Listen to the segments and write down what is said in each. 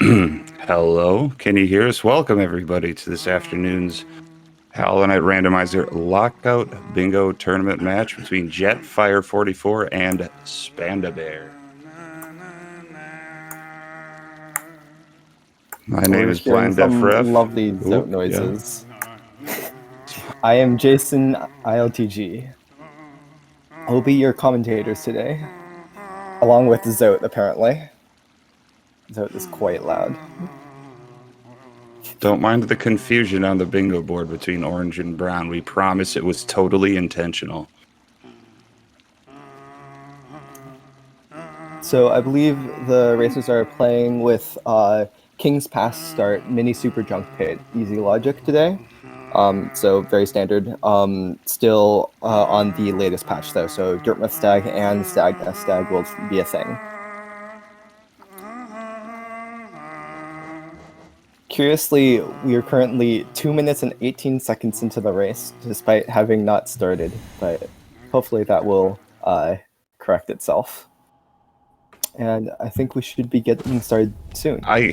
Hello, can you hear us? Welcome everybody to this afternoon's Hollow Knight Randomizer Lockout Bingo Tournament match between jettfire44 and Spandabear. My name We're is hearing Blind Deaf some Ref. lovely Ooh, Zote noises. I am Jason ILTG. I'll be your commentators today, along with Zote, apparently. Zote is quite loud. Don't mind the confusion on the bingo board between orange and brown. We promise it was totally intentional. So I believe the racers are playing with King's Pass Start Mini Super Junk Pit Easy Logic today. So very standard. Still on the latest patch though, so Dirtmouth Stag and Stag Stag will be a thing. Curiously, we are currently 2 minutes and 18 seconds into the race, despite having not started, but hopefully that will correct itself. And I think we should be getting started soon. I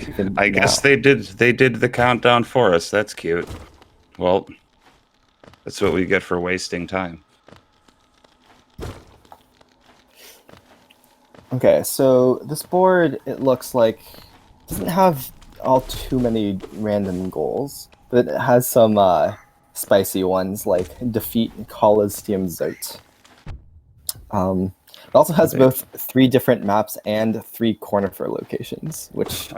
guess they did the countdown for us. That's cute. Well, that's what we get for wasting time. Okay, so this board, it looks like, doesn't have all too many random goals, but it has some spicy ones like defeat Coliseum Zote. It also has both 3 different maps and 3 corner locations, which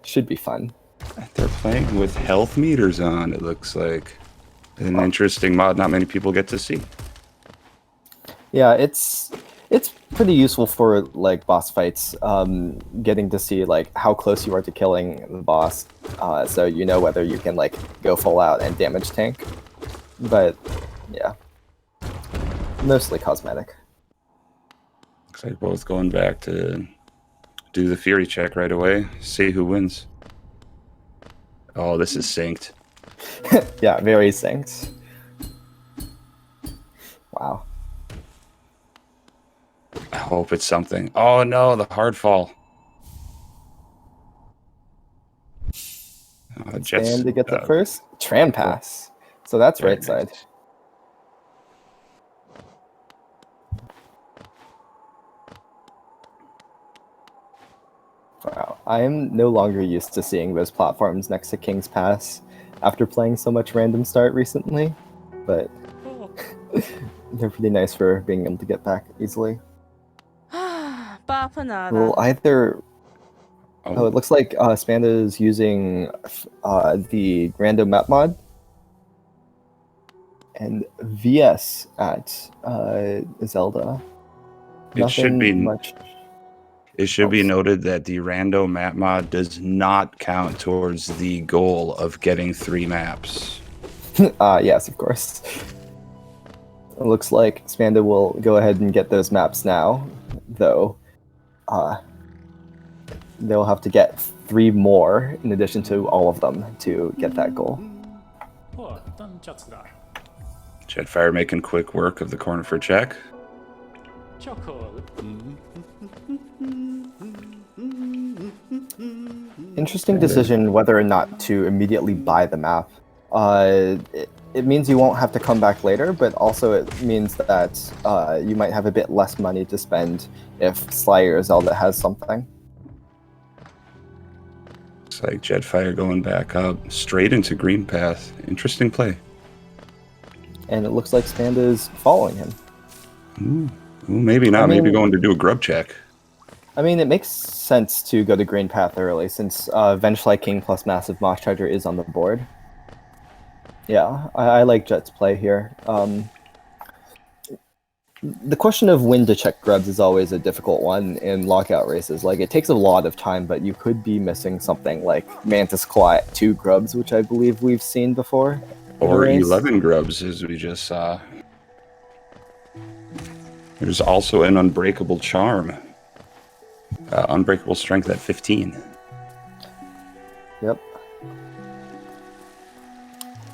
should be fun. They're playing with health meters on, it looks like. An interesting mod not many people get to see. Yeah, it's pretty useful for like boss fights, getting to see like how close you are to killing the boss, so you know whether you can like go full out and damage tank. But yeah, mostly cosmetic. Looks like both going back to do the Fury check right away, see who wins. Oh, this is synced. Yeah, very synced. Wow. I hope it's something. Oh no, the hard fall. Jets to get the first Tran pass. So that's right side. Wow, I am no longer used to seeing those platforms next to King's Pass after playing so much random start recently, but they're pretty nice for being able to get back easily. Well, either... Oh, it looks like Spanda is using the random map mod and VS at Zelda. It should be much. It should be noted that the rando map mod does not count towards the goal of getting 3 maps. Yes, of course. It looks like Spanda will go ahead and get those maps now, though they'll have to get 3 more in addition to all of them to get that goal. Jetfire making quick work of the corner for check. Interesting decision whether or not to immediately buy the map. It means you won't have to come back later, but also it means that you might have a bit less money to spend if Slayer or Zelda has something. Looks like Jetfire going back up straight into Green Path. Interesting play. And it looks like Spanda is following him. Ooh, maybe not. Maybe going to do a grub check. I mean, it makes sense to go to Green Path early, since Vengefly King plus Massive Mosh Charger is on the board. Yeah, I like Jet's play here. The question of when to check grubs is always a difficult one in lockout races. Like, it takes a lot of time, but you could be missing something like Mantis Claw at 2 grubs, which I believe we've seen before. Or 11 grubs, as we just saw. There's also an Unbreakable Charm. Unbreakable Strength at 15. Yep.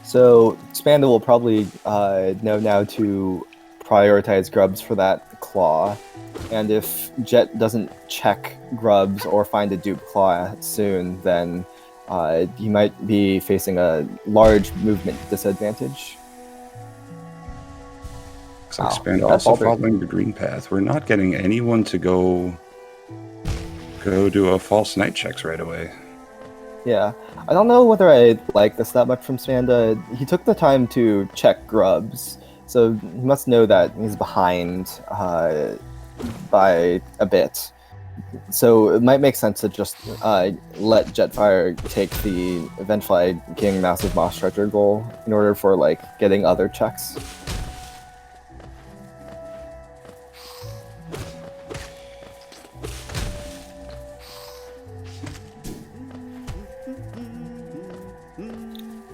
So Spanda will probably know now to prioritize grubs for that claw. And if Jet doesn't check grubs or find a dupe claw soon, then he might be facing a large movement disadvantage. Looks like Wow, Spanda that's also all there- following the green path. We're not getting anyone to go do a false night checks right away. Yeah, I don't know whether I like this that much from Spanda. He took the time to check grubs, so he must know that he's behind by a bit. So it might make sense to just let Jetfire take the Vengefly King Massive Moss Treasure goal in order for like getting other checks.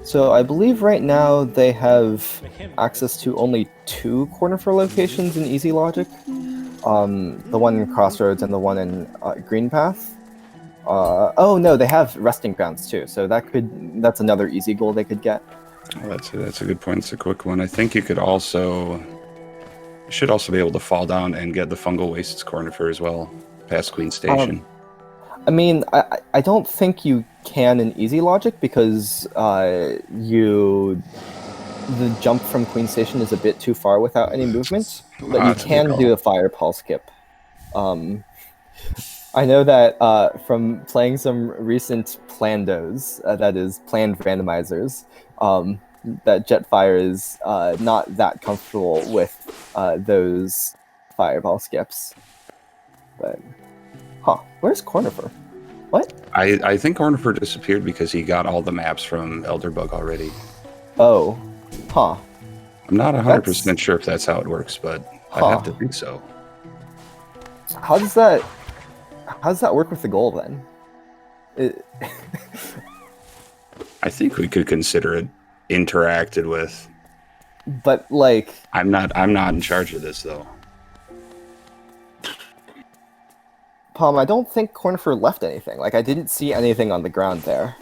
So I believe right now they have access to only 2 Cornifer locations in Easy Logic. The one in Crossroads and the one in Green Path. Oh no, they have resting grounds too, so that's another easy goal they could get. Well, that's a good point. It's a quick one. I think you should also be able to fall down and get the Fungal Wastes Cornifer as well, past Queen Station. I mean, I don't think you can in Easy Logic because the jump from Queen Station is a bit too far without any movement, but you That's a good can call. do a Fire Pulse skip. I know that from playing some recent Plandos, that is, planned randomizers, that Jetfire is not that comfortable with those Fireball skips. But, where's Cornifer? What? I think Cornifer disappeared because he got all the maps from Elderbug already. Oh, I'm not 100% sure if that's how it works, but I have to think so. How does that work with the goal then? I think we could consider it interacted with. But like, I'm not in charge of this though. Palm, I don't think Cornifer left anything. Like, I didn't see anything on the ground there.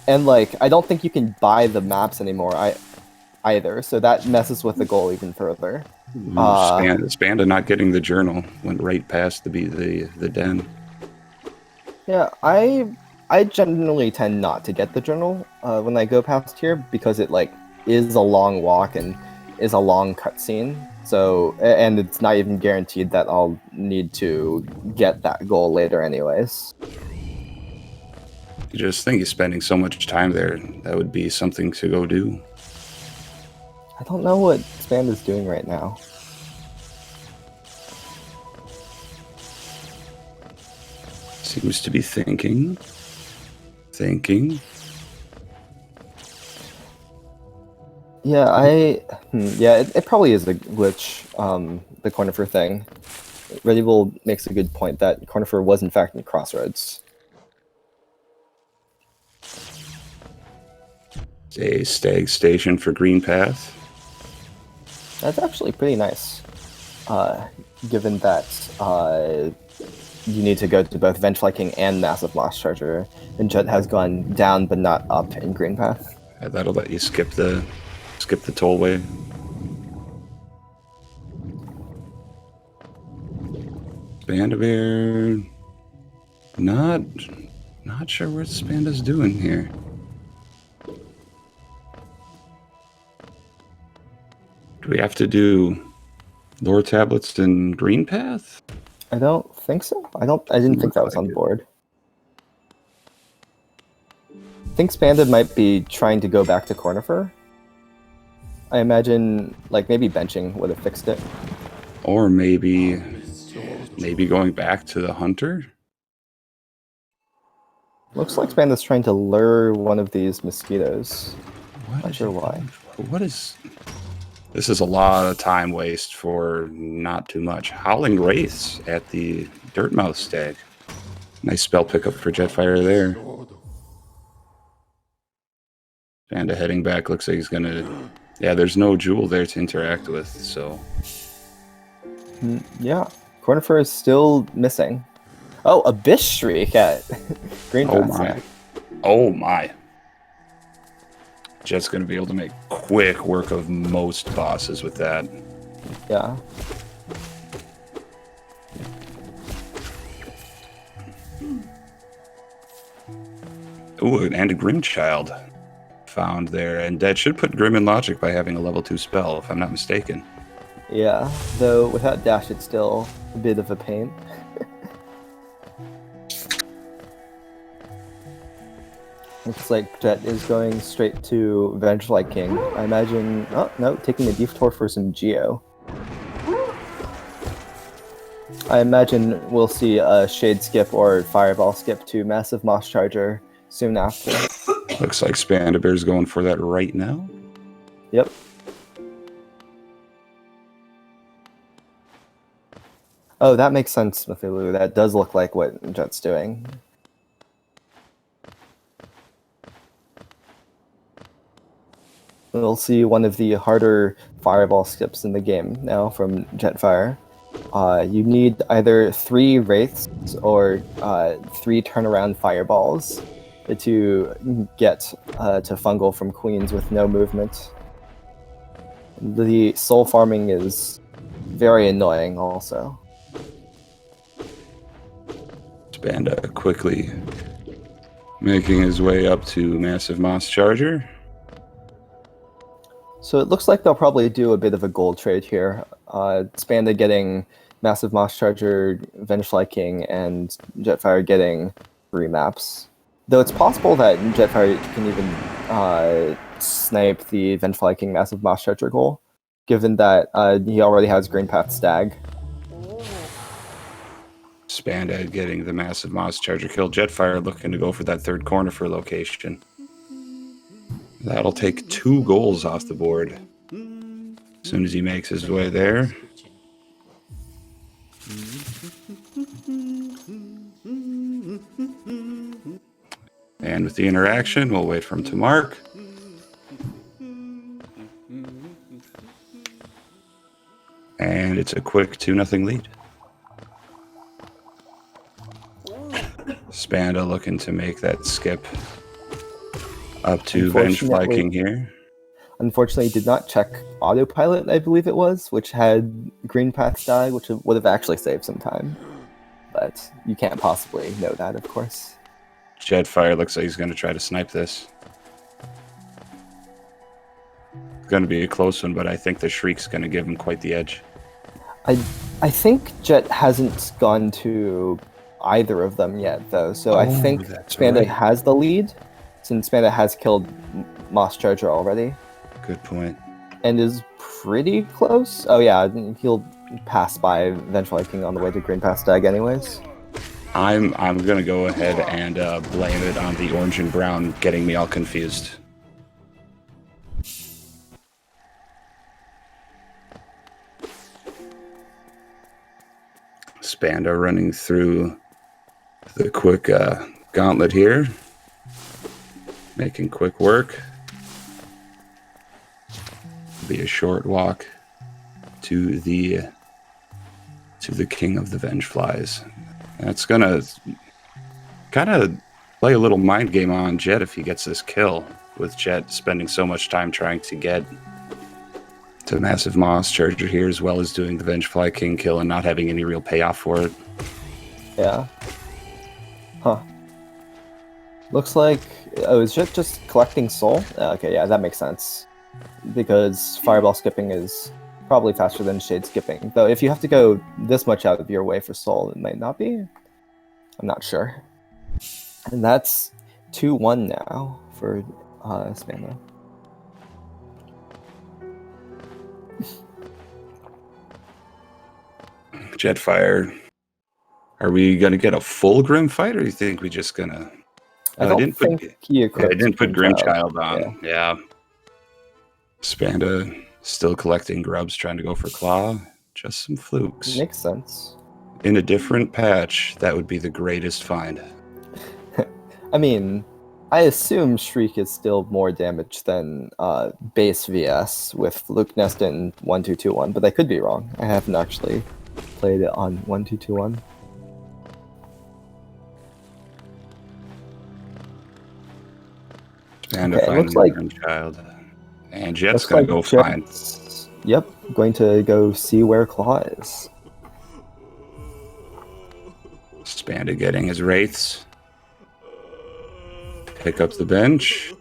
And like, I don't think you can buy the maps anymore either, so that messes with the goal even further. Spanda not getting the journal went right past the den. Yeah, I generally tend not to get the journal when I go past here because it like is a long walk and is a long cutscene. So, and it's not even guaranteed that I'll need to get that goal later anyways. You just think he's spending so much time there. That would be something to go do. I don't know what Spanda's doing right now. Seems to be thinking. Yeah, it probably is a glitch, the Cornifer thing. Ready Bull makes a good point that Cornifer was in fact in Crossroads. A stag station for Green Path. That's actually pretty nice, given that you need to go to both Vengefly King and Massive Lost Treasure, and Jet has gone down but not up in Green Path. That'll let you skip the tollway. Spanda Bear. Not sure what Spanda's doing here. Do we have to do lore tablets in Green Path? I don't think so. I didn't think that was on the board. I think Spanda might be trying to go back to Cornifer. I imagine, like, maybe benching would have fixed it. Or maybe going back to the hunter? Looks like Spanda's trying to lure one of these mosquitoes. Not sure why. This is a lot of time waste for not too much. Howling Wraiths at the Dirtmouth stag. Nice spell pickup for Jetfire there. Panda heading back. Looks like he's gonna... Yeah, there's no jewel there to interact with, so... Yeah, Cornifer is still missing. Oh, Abyss Shriek at Green Path. Oh my. Oh my. Jet's going to be able to make quick work of most bosses with that. Yeah. Ooh, and a Grimchild found there. And that should put Grim in logic by having a level 2 spell, if I'm not mistaken. Yeah, though without dash, it's still a bit of a pain. Looks like Jet is going straight to Vengefly King. I imagine... Oh, no, taking a detour for some Geo. I imagine we'll see a Shade skip or Fireball skip to Massive Moss Charger soon after. Looks like Spandabear's going for that right now. Yep. Oh, that makes sense, Cthulhu. That does look like what Jet's doing. We'll see one of the harder Fireball skips in the game now from Jetfire. You need either 3 Wraiths or 3 turnaround Fireballs to get to Fungal from Queens with no movement. The soul farming is very annoying also. Spanda quickly making his way up to Massive Moss Charger. So it looks like they'll probably do a bit of a gold trade here. Spanda getting Massive Moss Charger, Vengefly King, and Jetfire getting 3 maps. Though it's possible that Jetfire can even snipe the Vengefly King Massive Moss Charger goal, given that he already has Green Path Stag. Spanda getting the Massive Moss Charger kill. Jetfire looking to go for that 3rd corner for location. That'll take 2 goals off the board as soon as he makes his way there. And with the interaction, we'll wait for him to mark. And it's a quick 2-0 lead. Spanda looking to make that skip up to Vengefly King here. Unfortunately, did not check autopilot, I believe it was, which had Green Path Stag, which would have actually saved some time. But you can't possibly know that, of course. Jetfire looks like he's going to try to snipe this. It's going to be a close one, but I think the Shriek's going to give him quite the edge. I think Jet hasn't gone to either of them yet, though, so I think Spanda has the lead, since Spanda has killed Moss Charger already. Good point. And is pretty close. Oh yeah, he'll pass by Vengefly King on the way to Green Path Stag anyways. I'm going to go ahead and blame it on the orange and brown getting me all confused. Spanda running through the quick gauntlet here. Making quick work. Be a short walk to the king of the Vengeflies. That's gonna kind of play a little mind game on Jet if he gets this kill, with Jet spending so much time trying to get to Massive Moss Charger here, as well as doing the Vengefly King kill and not having any real payoff for it. Yeah. Huh. Looks like... Oh, is Jet just collecting soul? Okay, yeah, that makes sense. Because Fireball skipping is probably faster than Shade skipping. Though if you have to go this much out of your way for soul, it might not be. I'm not sure. And that's 2-1 now for Spanda. Jetfire. Are we gonna get a full Grim fight, or do you think we just gonna? I didn't put Grimchild on. Yeah. Spanda still collecting grubs, trying to go for Claw. Just some flukes. Makes sense. In a different patch, that would be the greatest find. I mean, I assume Shriek is still more damage than base VS with Fluke Nest in 1221, but I could be wrong. I haven't actually played it on 1221. And okay, looks like Child. And Jet's gonna go find. Yep, going to go see where Claw is. Spanda getting his wraiths. Pick up the bench.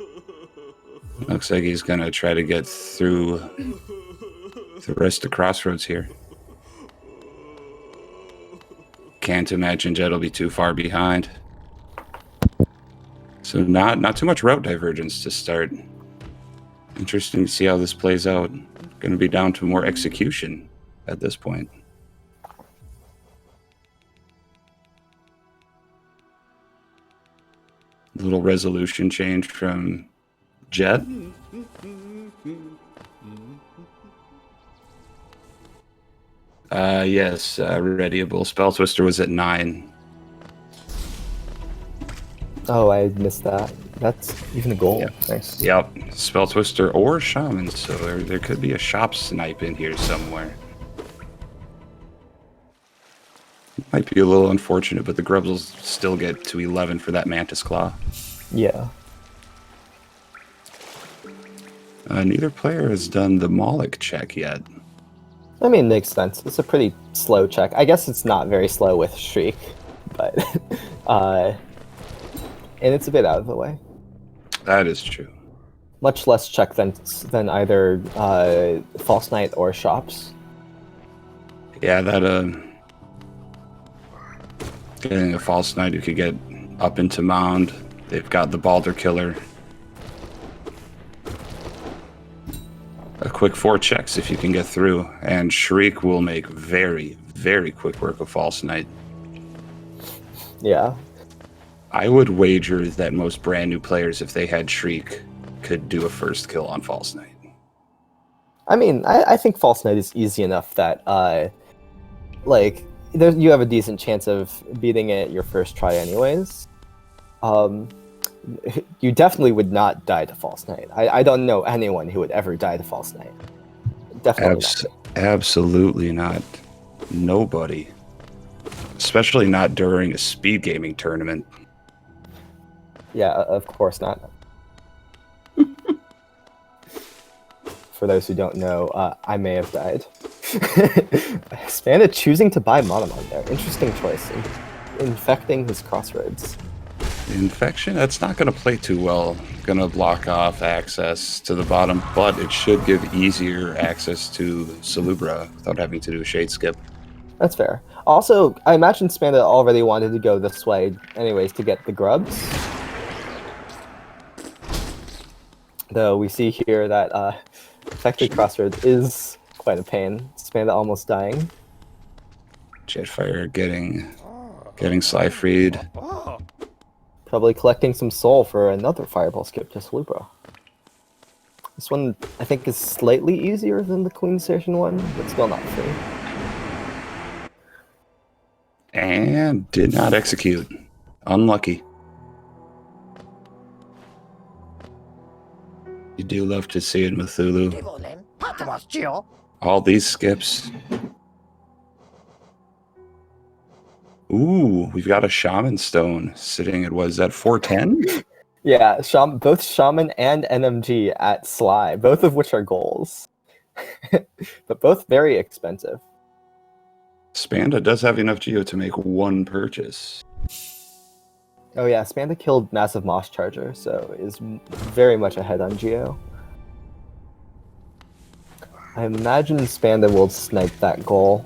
Looks like he's going to try to get through the rest of Crossroads here. Can't imagine Jett will be too far behind. So not too much route divergence to start. Interesting to see how this plays out. Going to be down to more execution at this point. A little resolution change from Jett. Yes, readyable. Spell Twister was at 9. Oh, I missed that. That's even a goal. Yep. Nice. Yep. Spell Twister or Shaman, so there could be a shop snipe in here somewhere. Might be a little unfortunate, but the Grubs will still get to 11 for that Mantis Claw. Yeah. Neither player has done the Moloch check yet. I mean, makes sense. It's a pretty slow check. I guess it's not very slow with Shriek, but and it's a bit out of the way. That is true. Much less check than either False Knight or Shops. Yeah, that getting a False Knight who could get up into Mound. They've got the Balder Killer. A quick 4 checks if you can get through, and Shriek will make very, very quick work of False Knight. Yeah. I would wager that most brand new players, if they had Shriek, could do a first kill on False Knight. I mean, I think False Knight is easy enough that, you have a decent chance of beating it your first try anyways. You definitely would not die to False Knight. I don't know anyone who would ever die to False Knight. Definitely not. Absolutely not. Nobody. Especially not during a SpeedGaming tournament. Yeah, of course not. For those who don't know, I may have died. Spanda choosing to buy Monomon there. Interesting choice. Infecting his Crossroads. Infection? That's not going to play too well. Going to block off access to the bottom, but it should give easier access to Salubra without having to do a Shade Skip. That's fair. Also, I imagine Spanda already wanted to go this way anyways to get the grubs. Though we see here that Infected Crossroads is quite a pain. Spanda almost dying. Jettfire getting Sly freed. Probably collecting some soul for another Fireball skip to Salubra. This one, I think, is slightly easier than the Queen Station one, but still not free. And did not execute. Unlucky. You do love to see it, Cthulhu. All these skips. Ooh, we've got a Shaman Stone sitting at, was that 410? Yeah, both Shaman and NMG at Sly, both of which are goals. But both very expensive. Spanda does have enough geo to make one purchase. Oh yeah, Spanda killed Massive Moss Charger, so is very much ahead on geo. I imagine Spanda will snipe that goal.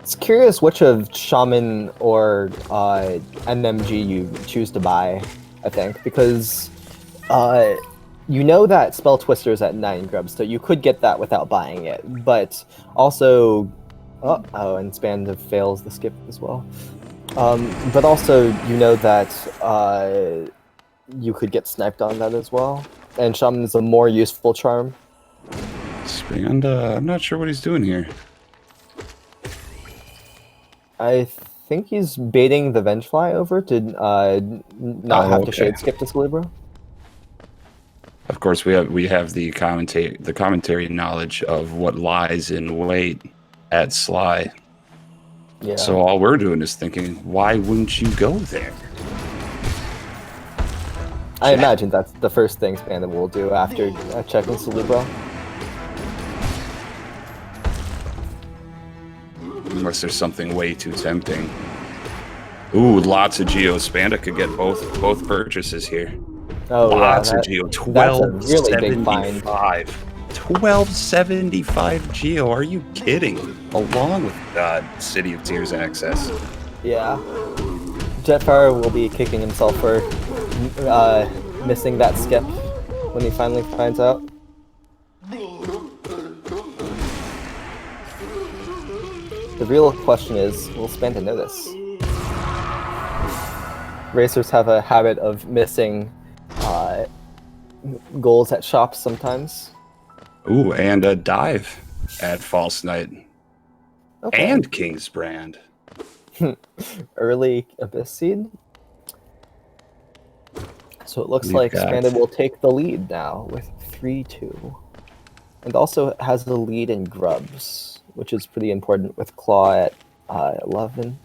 It's curious which of Shaman or NMG you choose to buy, I think, because you know that Spell Twister is at 9 grubs, so you could get that without buying it, but also... and Spanda fails the skip as well. But also, you know that you could get sniped on that as well, and Shaman is a more useful charm. Spanda, I'm not sure what he's doing here. I think he's baiting the Vengefly over to not have to Shade Skip to Salubra. Of course, we have the commentary knowledge of what lies in wait at Sly. Yeah. So all we're doing is thinking, why wouldn't you go there? I imagine that's the first thing Spanda will do after checking Salubra. Unless there's something way too tempting. Ooh, lots of Geo. Spanda could get both purchases here. Oh Lots yeah, of Geo. that's a really big find. 1275 Geo. Are you kidding? Along with City of Tears access. Yeah. Jetfire will be kicking himself for missing that skip when he finally finds out. The real question is, will Spanda know this? Racers have a habit of missing goals at shops sometimes. Ooh, and a dive at False Knight. Okay. And King's Brand. Early Abyss Seed. So it looks We've like got- Spanda will take the lead now with 3-2. And also has the lead in grubs, which is pretty important with Claw at 11.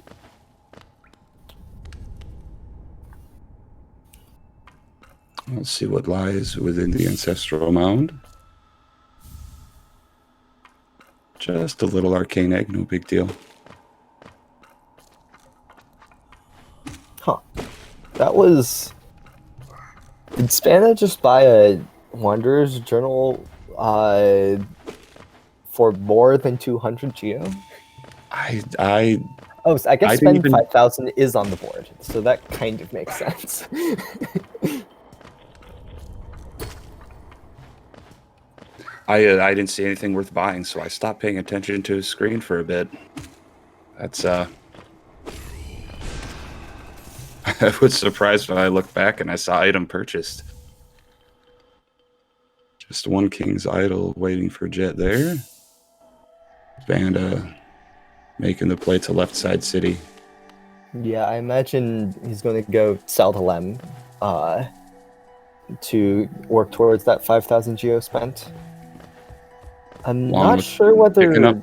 Let's see what lies within the Ancestral Mound. Just a little arcane egg, no big deal. Huh. That was... Did Spanda just buy a Wanderer's Journal for more than 200 Geo? Oh, so I guess I didn't spend even- 5,000 is on the board, so that kind of makes sense. I didn't see anything worth buying, so I stopped paying attention to his screen for a bit. That's I was surprised when I looked back and I saw item purchased. Just one King's Idol waiting for Jet there. Spanda making the play to left side city. Yeah, I imagine he's going to go sell to Lem to work towards that 5,000 Geo spent. I'm Along not with sure whether...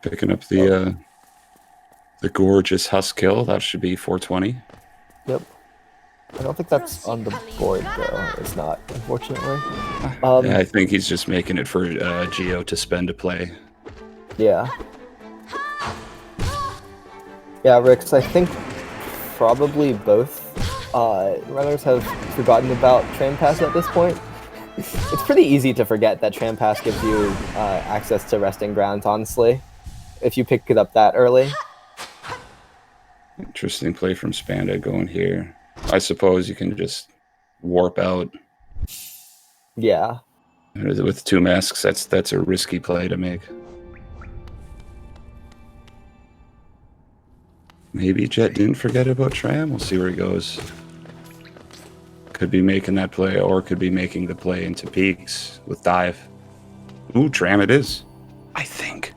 Picking up the gorgeous Husk kill. That should be 420. Yep. I don't think that's on the board, though. It's not, unfortunately. Yeah, I think he's just making it for Geo to spend to play. Yeah. Yeah, Rix, I think probably both runners have forgotten about Tram Pass at this point. It's pretty easy to forget that Tram Pass gives you access to resting grounds, honestly, if you pick it up that early. Interesting play from Spanda going here. I suppose you can just warp out. Yeah. With two masks, that's a risky play to make. Maybe Jet didn't forget about Tram. We'll see where he goes. Could be making that play, or could be making the play into peaks with dive. Ooh, Tram it is. I think.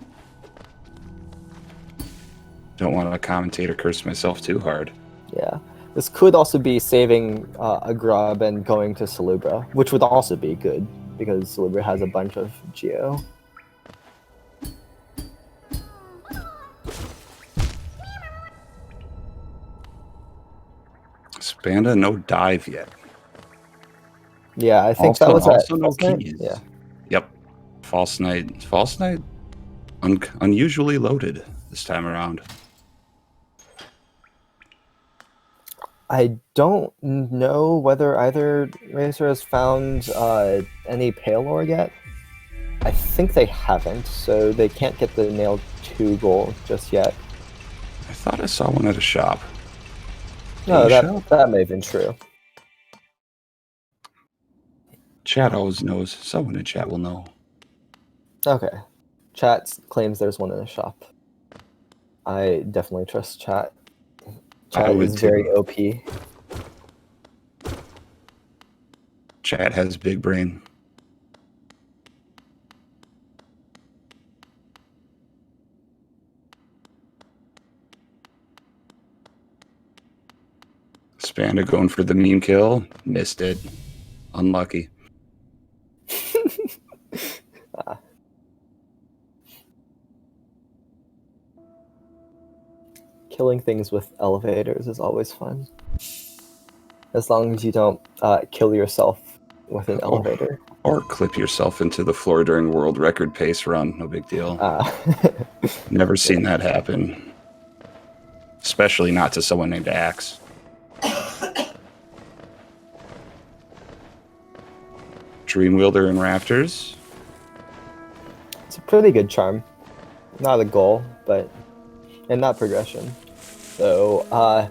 Don't want to commentate or curse myself too hard. Yeah. This could also be saving a grub and going to Salubra, which would also be good, because Salubra has a bunch of Geo. Spanda, no dive yet. Yeah, I think Also, that was also at no False Knight? keys. Yeah. Yep. False Knight. False Knight unusually loaded this time around. I don't know whether either racer has found any Pale Ore yet. I think they haven't, so they can't get the Nail 2 goal just yet. I thought I saw one at a shop. No, Shop? that may have been true. Chat always knows. Someone in chat will know. Okay. Chat claims there's one in the shop. I definitely trust chat. I Chat would is very too. OP. Chat has big brain. Spanda going for the meme kill. Missed it. Unlucky. Killing things with elevators is always fun. As long as you don't kill yourself with an elevator. Or clip yourself into the floor during world record pace run. No big deal. Never seen that happen. especially not to someone named Axe. Dreamwielder and Rafters. It's a pretty good charm. Not a goal, and not progression. So,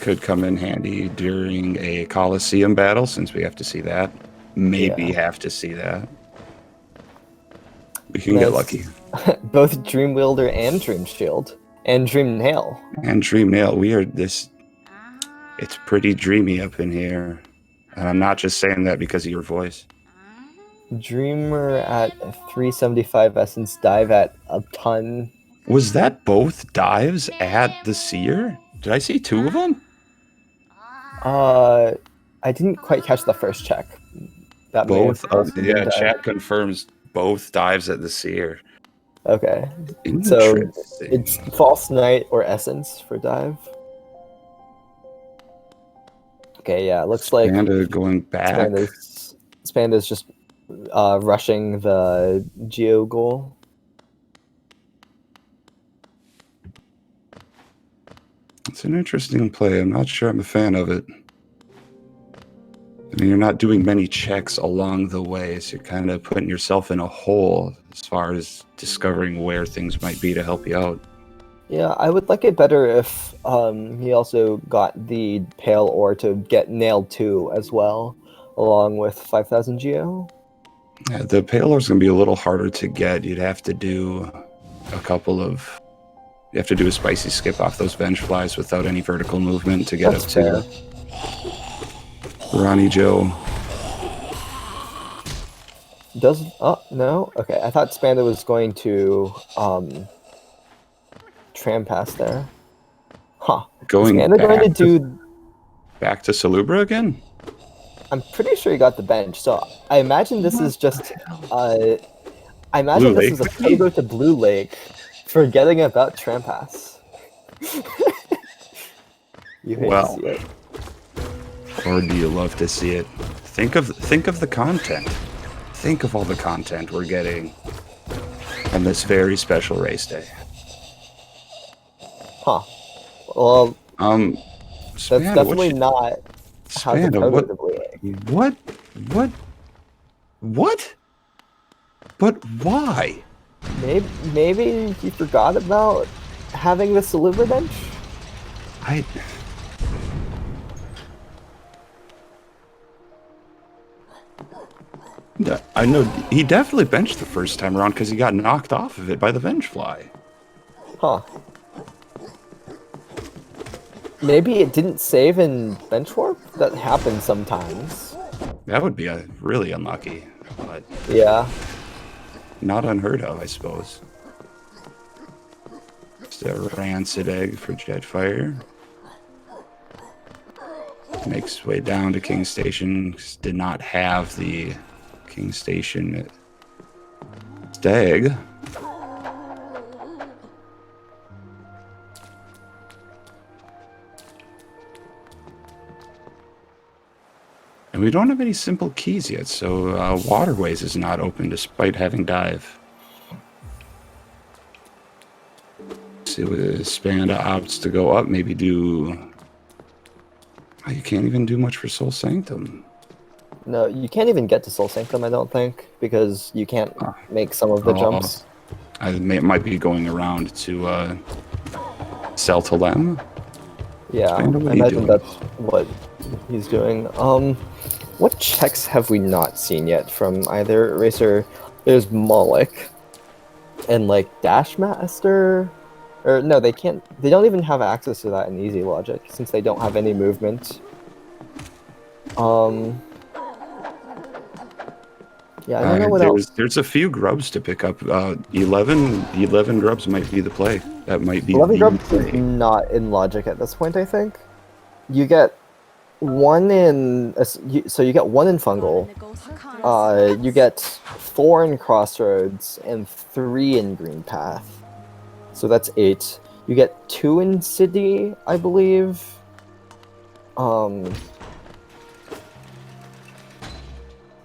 Could come in handy during a Coliseum battle, since we have to see that. Maybe Yeah. have to see that. We can get lucky. Both Dreamwielder and Dream Shield. And Dream Nail. And Dream Nail, we are this... It's pretty dreamy up in here. And I'm not just saying that because of your voice. Dreamer at 375 Essence, Dive at a ton. Was that both dives at the Seer? Did I see two of them? I didn't quite catch the first check. That may have Both also been yeah, dive. chat confirms both dives at the Seer. Okay. So Interesting. it's False Knight or Essence for dive. Okay, yeah, looks like Panda going back. Spanda's just rushing the Geo goal. It's an interesting play. I'm not sure I'm a fan of it. I mean, you're not doing many checks along the way, so you're kind of putting yourself in a hole as far as discovering where things might be to help you out. Yeah, I would like it better if he also got the Pale Ore to get Nailed 2 as well, along with 5,000 Geo. Yeah, the Pale Ore's going to be a little harder to get. You'd have to do a couple of... You have to do a spicy skip off those Venge Flies without any vertical movement to get That's up to fair. Ronnie Joe. Oh, no? Okay, I thought Spanda was going to tram pass there. Huh. Going Spanda going to do... back to Salubra again? I'm pretty sure he got the bench, so I imagine this is just... I imagine this is a photo to Blue Lake, forgetting about tram pass. You hate to see it. Or do you love to see it? Think of the content. Think of all the content we're getting on this very special race day. Huh. Well, that's definitely not how the photo to Blue Lake. What? But why? Maybe he forgot about having the Salubra bench? I know he definitely benched the first time around because he got knocked off of it by the Vengefly. Huh. Maybe it didn't save in bench warp? That happens sometimes. That would be really unlucky, but yeah, not unheard of, I suppose. Just a rancid egg for Jetfire. Makes his way down to King Station. Did not have the King Station stag. And we don't have any simple keys yet, so Waterways is not open despite having dive. See what Spanda opts to go up, maybe do... Oh, you can't even do much for Soul Sanctum. No, you can't even get to Soul Sanctum, I don't think, because you can't make some of the jumps. It might be going around to Cell to Lem. Yeah, I imagine that's what he's doing. What checks have we not seen yet from either racer? There's Moloch and like Dash Master, or no, they can't. They don't even have access to that in Easy Logic since they don't have any movement. Yeah, I don't know what else. There's a few grubs to pick up. 11 grubs might be the play. That might be 11 grubs is not in Logic at this point, I think. You get one in... So you get one in Fungal. You get 4 in Crossroads and 3 in Green Path. So that's 8. You get 2 in City, I believe.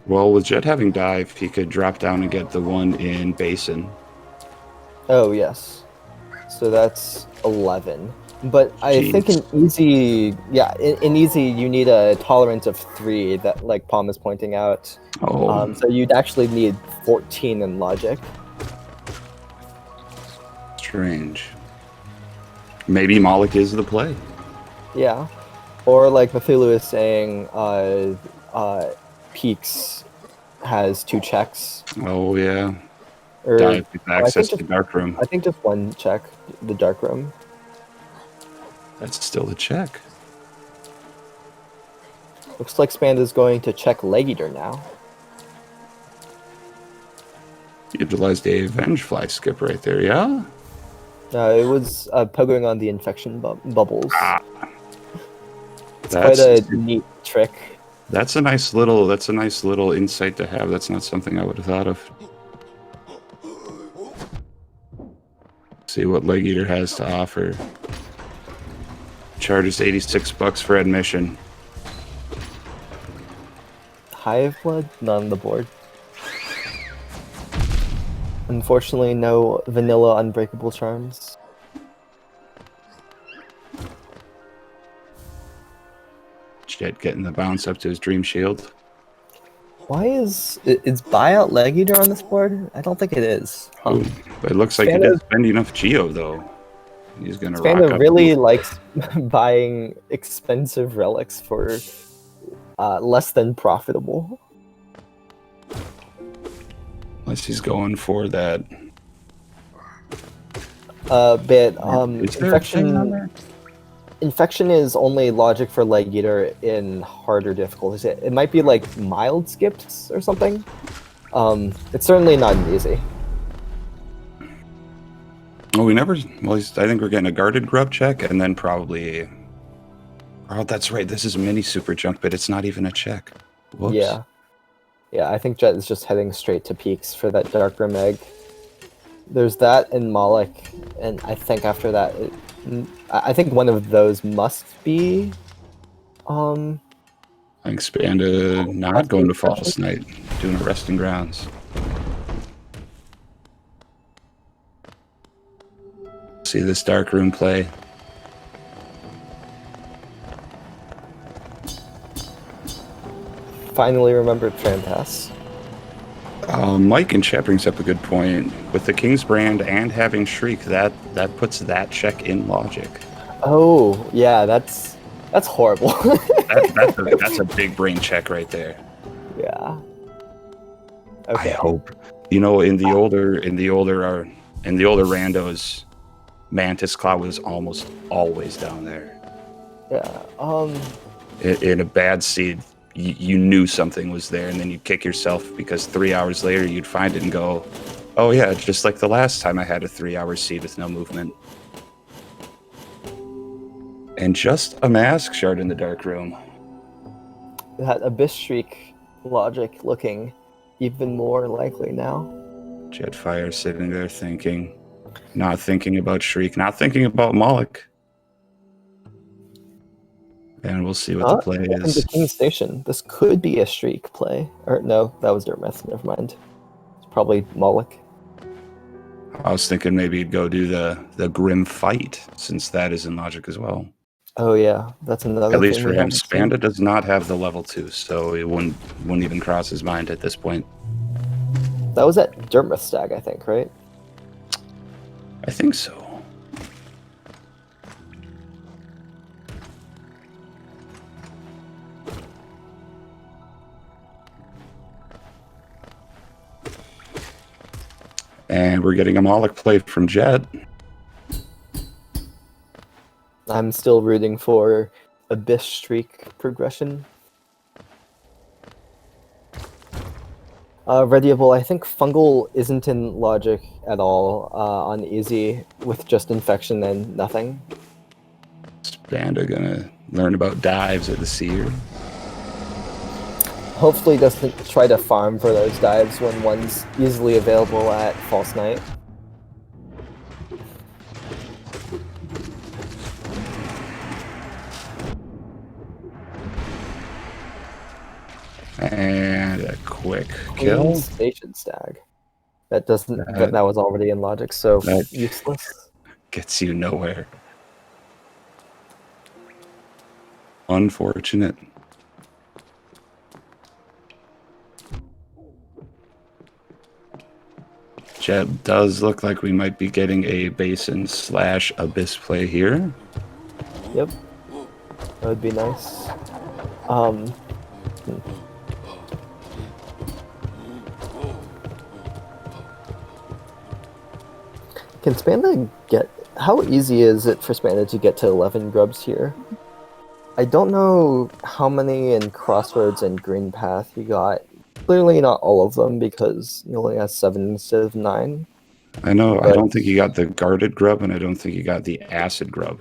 Well, with Jet having dive, he could drop down and get the one in Basin. Oh, yes. So that's 11. But I think in Jeez. easy, yeah, in easy you need a tolerance of 3 that like Palm is pointing out. Oh, So you'd actually need 14 in logic. strange. Maybe Moloch is the play. Yeah. Or like Cthulhu is saying, Peaks has 2 checks. Oh yeah. Or Dive with I think access to just dark room. I think just 1 check, the dark room. That's still a check. Looks like Spand is going to check Leg Eater now. Utilized a Vengefly skip right there, yeah? It was pogoing on the infection bubbles. Ah, It's quite a neat trick. that's a nice little insight to have. That's not something I would have thought of. See what Leg Eater has to offer. Charges $86 for admission. Hive Blood, not on the board. Unfortunately, no vanilla unbreakable charms. Jet getting the bounce up to his Dream Shield. Why is buyout Leg Eater on this board? I don't think it is. Huh. Ooh, but it looks like he did spend enough Geo though. He's gonna rock Spanda up. really likes buying expensive relics for less than profitable. Unless he's going for that. But Is there a thing on there? Infection is only logic for Leg Eater in harder difficulties. It might be like mild skips or something. It's certainly not easy. Oh, we never. Well, I think we're getting a guarded grub check, and then probably. Oh, that's right. This is mini super junk, but it's not even a check. Whoops. Yeah, yeah. I think Jet is just heading straight to Peaks for that Dark Rim egg. There's that and Moloch, and I think after that, I think one of those must be. I think Spanda not going to False Night, doing a resting grounds. See this dark room play. Finally remembered Trampass. Mike in chat brings up a good point. With the King's Brand and having Shriek, that puts that check in logic. Oh, yeah, that's horrible. That's a big brain check right there. Yeah. Okay. I hope. You know, in the older randos, Mantis Claw was almost always down there. Yeah. In a bad seed, you knew something was there, and then you'd kick yourself because 3 hours later you'd find it and go, oh yeah, just like the last time I had a 3-hour seed with no movement. And just a mask shard in the dark room. That Abyss Shriek logic looking even more likely now. Jetfire sitting there thinking, not thinking about Shriek, not thinking about Moloch. And we'll see what the play is. The King Station. This could be a Shriek play. Or no, that was Dermeth. Never mind. It's probably Moloch. I was thinking maybe he'd go do the Grim Fight, since that is in logic as well. Oh yeah, that's another. At least for him, Spanda does not have the level 2, so it wouldn't even cross his mind at this point. That was at Dermeth Stag, I think, right? I think so. And we're getting a Moloch play from Jet. I'm still rooting for Abyss Shriek progression. Readiable, I think Fungal isn't in logic at all on easy with just infection and nothing. Spanda gonna learn about dives at the Seer. Hopefully doesn't try to farm for those dives when one's easily available at False Night. And a quick kill. Station Stag. That doesn't. That was already in logic, so useless. Gets you nowhere. Unfortunate. Jet does look like we might be getting a basin / abyss play here. Yep. That would be nice. Hmm. Can Spanda get... How easy is it for Spanda to get to 11 grubs here? I don't know how many in Crossroads and Green Path he got. Clearly not all of them, because he only has 7 instead of 9. I know, I But- don't think he got the guarded grub, and I don't think he got the acid grub.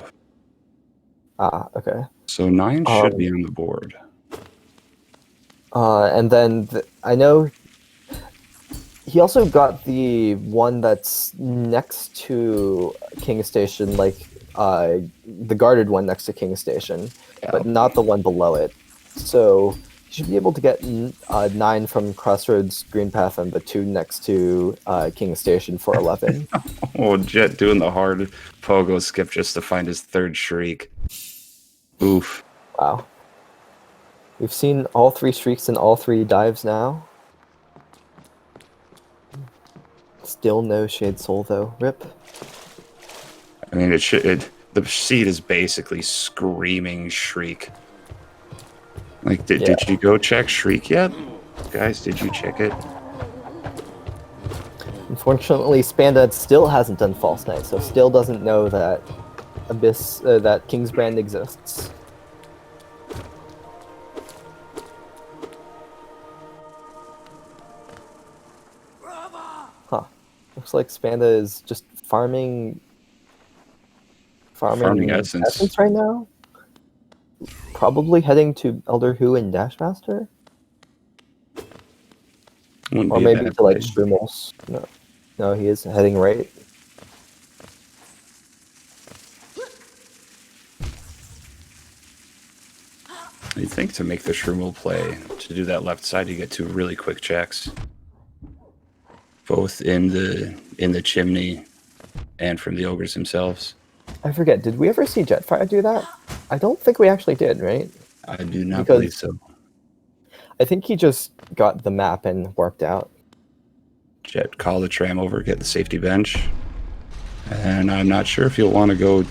Ah, okay. So 9 should be on the board. And then I know he also got the one that's next to King Station, like the guarded one next to King Station, but not the one below it. So you should be able to get 9 from Crossroads Green Path and the 2 next to King Station for 11. Oh, Jet doing the hard pogo skip just to find his 3rd shriek. Oof. Wow. We've seen all 3 shrieks and all 3 dives now. Still no Shade Soul though. Rip. I mean, the seed is basically screaming shriek. Like, did you go check shriek yet? Guys, did you check it? Unfortunately, Spanda still hasn't done False Night, so still doesn't know that Abyss, that King's Brand exists. Huh. Looks like Spanda is just farming essence right now. Probably heading to Elder Who and Dashmaster? Wouldn't Or be maybe that to like play. Shrumels. No, he is heading right. You'd think to make the Shroomel play, to do that left side, you get 2 really quick checks. Both in the chimney and from the ogres themselves. I forget, did we ever see Jetfire do that? I don't think we actually did, right? I do not Because believe so. I think he just got the map and worked out. Jet, call the tram over, get the safety bench. And I'm not sure if he'll want to go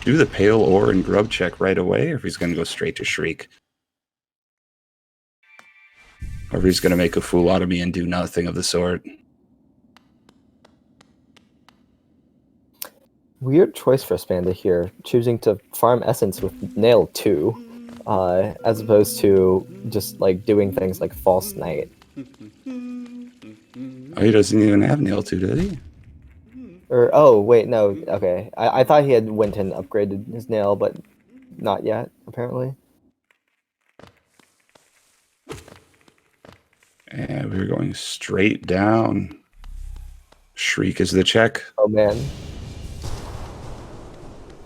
do the pale ore and grub check right away, or if he's going to go straight to shriek. Or if he's going to make a fool out of me and do nothing of the sort. Weird choice for Spanda here, choosing to farm Essence with Nail 2, as opposed to just like doing things like False Night. Oh, he doesn't even have nail 2, did he? Or, oh, wait, no, okay. I thought he had went and upgraded his Nail, but not yet, apparently. And we're going straight down. Shriek is the check. Oh, man.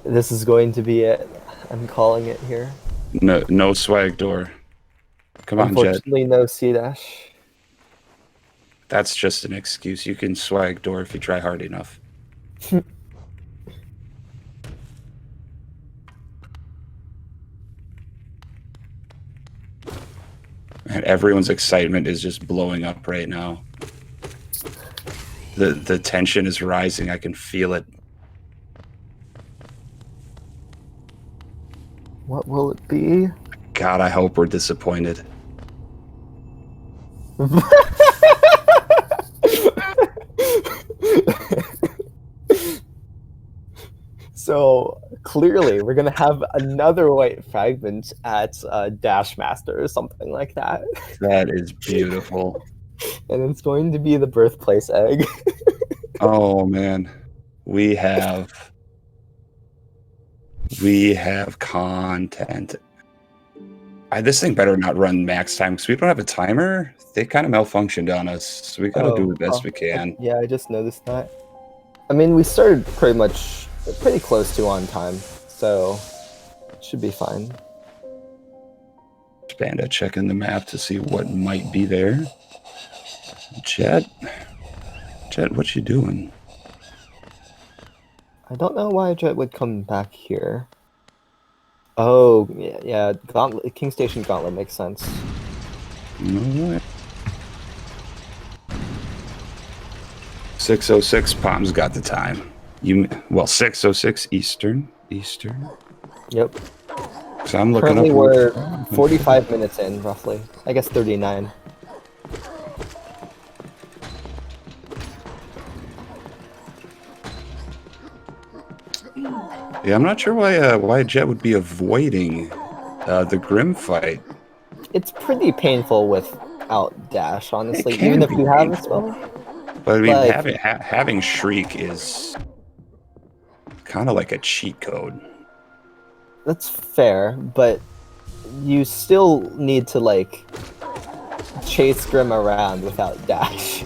This is going to be it. I'm calling it here. No swag door. Come on, Jet. Unfortunately, no C-Dash. That's just an excuse. You can swag door if you try hard enough. And everyone's excitement is just blowing up right now. The tension is rising. I can feel it. What will it be? God, I hope we're disappointed. So clearly, we're gonna have another white fragment at Dashmaster or something like that, That is beautiful. and it's going to be the birthplace egg. Oh man, we have content. This thing better not run max time because we don't have a timer. They kind of malfunctioned on us, so we gotta do the best we can. Yeah, I just noticed that. I mean, we started pretty close to on time, so it should be fine. Spanda checking the map to see what might be there. Jet, what you doing? I don't know why Jet would come back here. Oh, yeah, Gauntlet, King Station Gauntlet makes sense. No way. 6:06. Palm's got the time. 6:06 Eastern. Yep. So I'm looking Currently up. we're 45 minutes in, roughly. I guess 39. Yeah, I'm not sure why Jet would be avoiding the Grim fight. It's pretty painful without dash, honestly. It can Even if be you have a painful. spell. But I mean, Like, having Shriek is kind of like a cheat code. that's fair, but you still need to like chase Grim around without dash,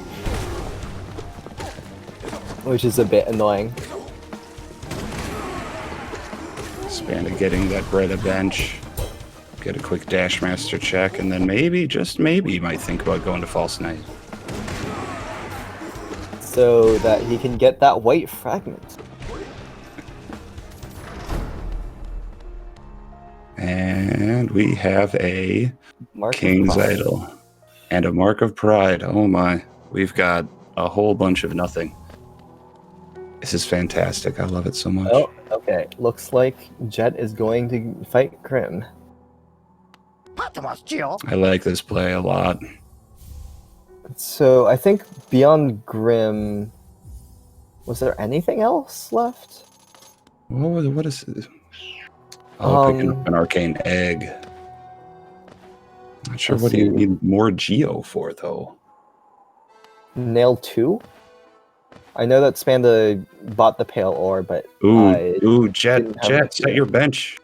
which is a bit annoying. Spanda getting that Breda bench. Get a quick Dash Master check, and then maybe, just maybe, you might think about going to False Knight. So that he can get that white fragment. And we have a Mark of King's Pride. Idol and a Mark of Pride. Oh my, we've got a whole bunch of nothing. This is fantastic. I love it so much. Oh, okay. Looks like Jet is going to fight Grim. I like this play a lot. So I think beyond Grim, was there anything else left? What is this? Oh, picking up an arcane egg. Not sure Let's what do you see. need more Geo for, though. Nail 2? I know that Spanda bought the Pale Ore, but Jet, didn't have set your bench.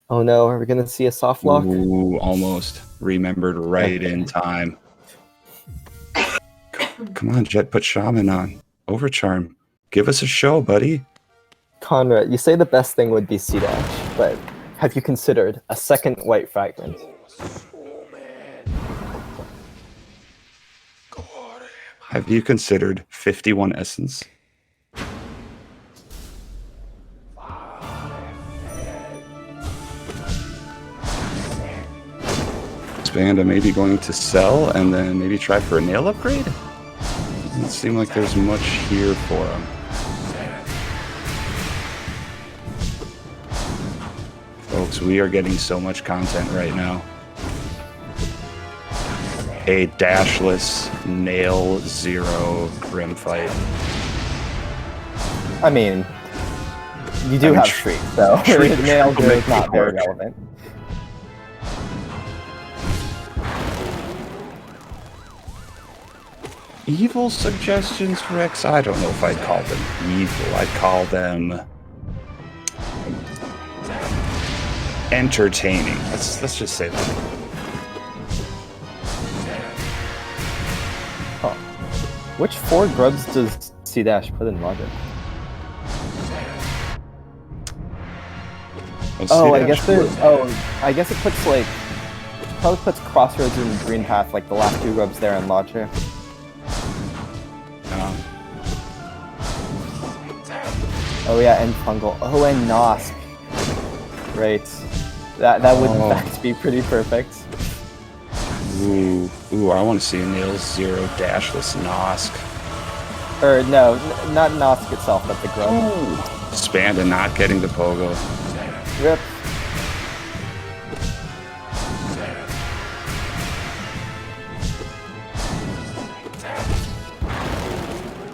Oh no, are we gonna see a soft lock? Ooh, almost. Remembered right in time. Come on, Jet, put Shaman on. Overcharm. Give us a show, buddy. Conrad, you say the best thing would be C-Dash, but have you considered a second white fragment? Have you considered 51 Essence? Spanda maybe going to sell and then maybe try for a nail upgrade? Doesn't seem like there's much here for him. Folks, we are getting so much content right now. A dashless nail 0 Grim fight. I mean, you do have Shriek, so nail 0 is not very relevant. Evil suggestions for X? I don't know if I'd call them evil. I'd call them entertaining. Let's just say that. Huh. Which 4 grubs does C-Dash put in Logic? Well, I guess there's. Oh, I guess it puts like. Probably puts Crossroads and Green Path, like the last 2 grubs there in Logic. Oh yeah, and Fungal. Oh, and Nosk. Right. That would in fact be pretty perfect. Ooh, I want to see a nail 0 dashless Nosk. Or no, not Nosk itself, but the grub. Ooh. Spanda not getting the pogo. Rip.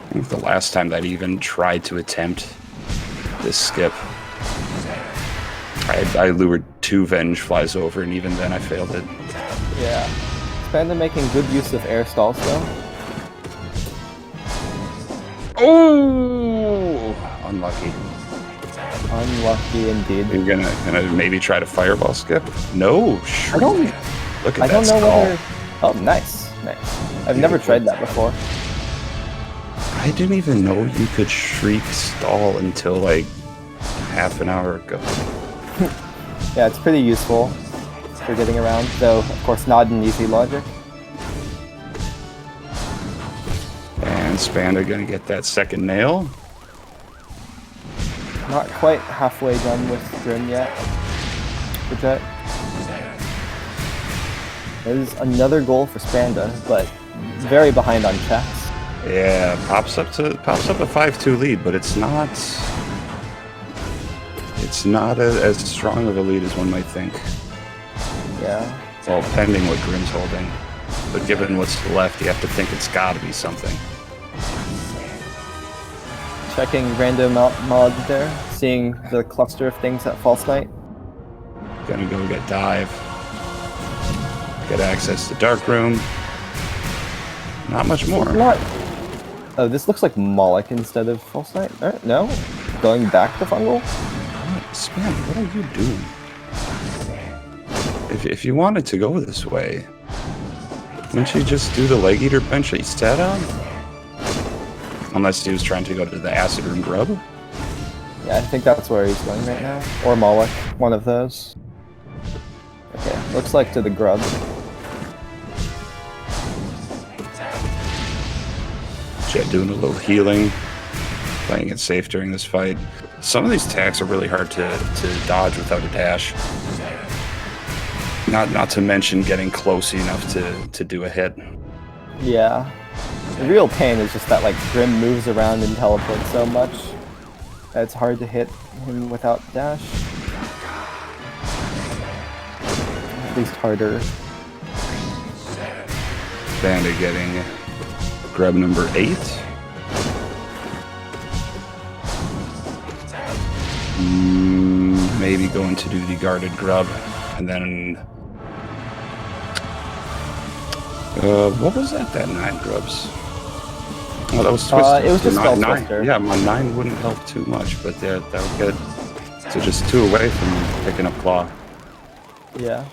I think the last time that even tried to attempt this skip, I lured 2 Venge Flies over, and even then I failed it. Yeah. Spanda making good use of air stalls though. Oh! Unlucky. Unlucky indeed. You're gonna maybe try to fireball skip? No, sure. Look at that don't know stall. whether. Oh, nice. I've never tried that before. I didn't even know you could Shriek stall until like half an hour ago. Yeah, it's pretty useful for getting around, though of course not in easy Logic. And Spanda gonna get that second nail. Not quite halfway done with Grim yet. For Jet. There's another goal for Spanda, but very behind on checks. Yeah, pops up a 5-2 lead, but it's not as strong of a lead as one might think. Yeah. Well, pending what Grim's holding, but given what's left, you have to think it's got to be something. Checking random mod there, seeing the cluster of things at False Knight. Gonna go get dive, get access to dark room. Not much more. Oh, this looks like Moloch instead of False Knight. No, going back to Fungal. Spam, what are you doing? If you wanted to go this way, wouldn't you just do the leg eater bench that you sat on? Unless he was trying to go to the acid room grub. Yeah, I think that's where he's going right now. Or Moloch, one of those. Okay, looks like to the grub. Jet doing a little healing, playing it safe during this fight. Some of these attacks are really hard to dodge without a dash. Not to mention getting close enough to do a hit. Yeah. The real pain is just that like Grim moves around and teleports so much that it's hard to hit him without dash. At least harder. Bandit getting grub number 8. Maybe going to do the guarded grub, and then what was that? That 9 grubs. Oh, that was twisted. It was just spell 9. twister. Yeah, my 9 wouldn't help too much, but that would get to just 2 away from picking up claw. Yeah.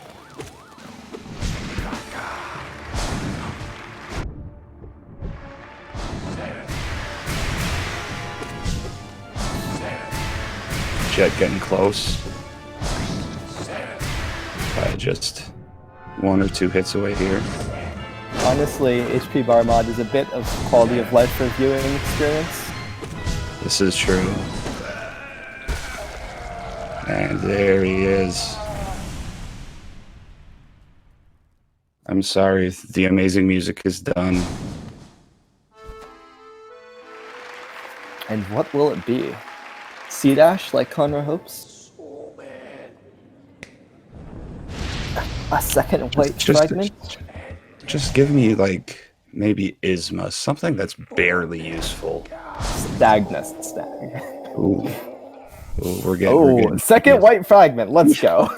Jet getting close by just 1 or 2 hits away here. Honestly, HP bar mod is a bit of quality of life for viewing experience. This is true. And there he is. I'm sorry, the amazing music is done. And what will it be? C-dash like Conra hopes? A second white fragment? Just give me, like, maybe Isma, something that's barely useful. Stagnest stag. Ooh. Ooh, we're getting second white fragment, let's go.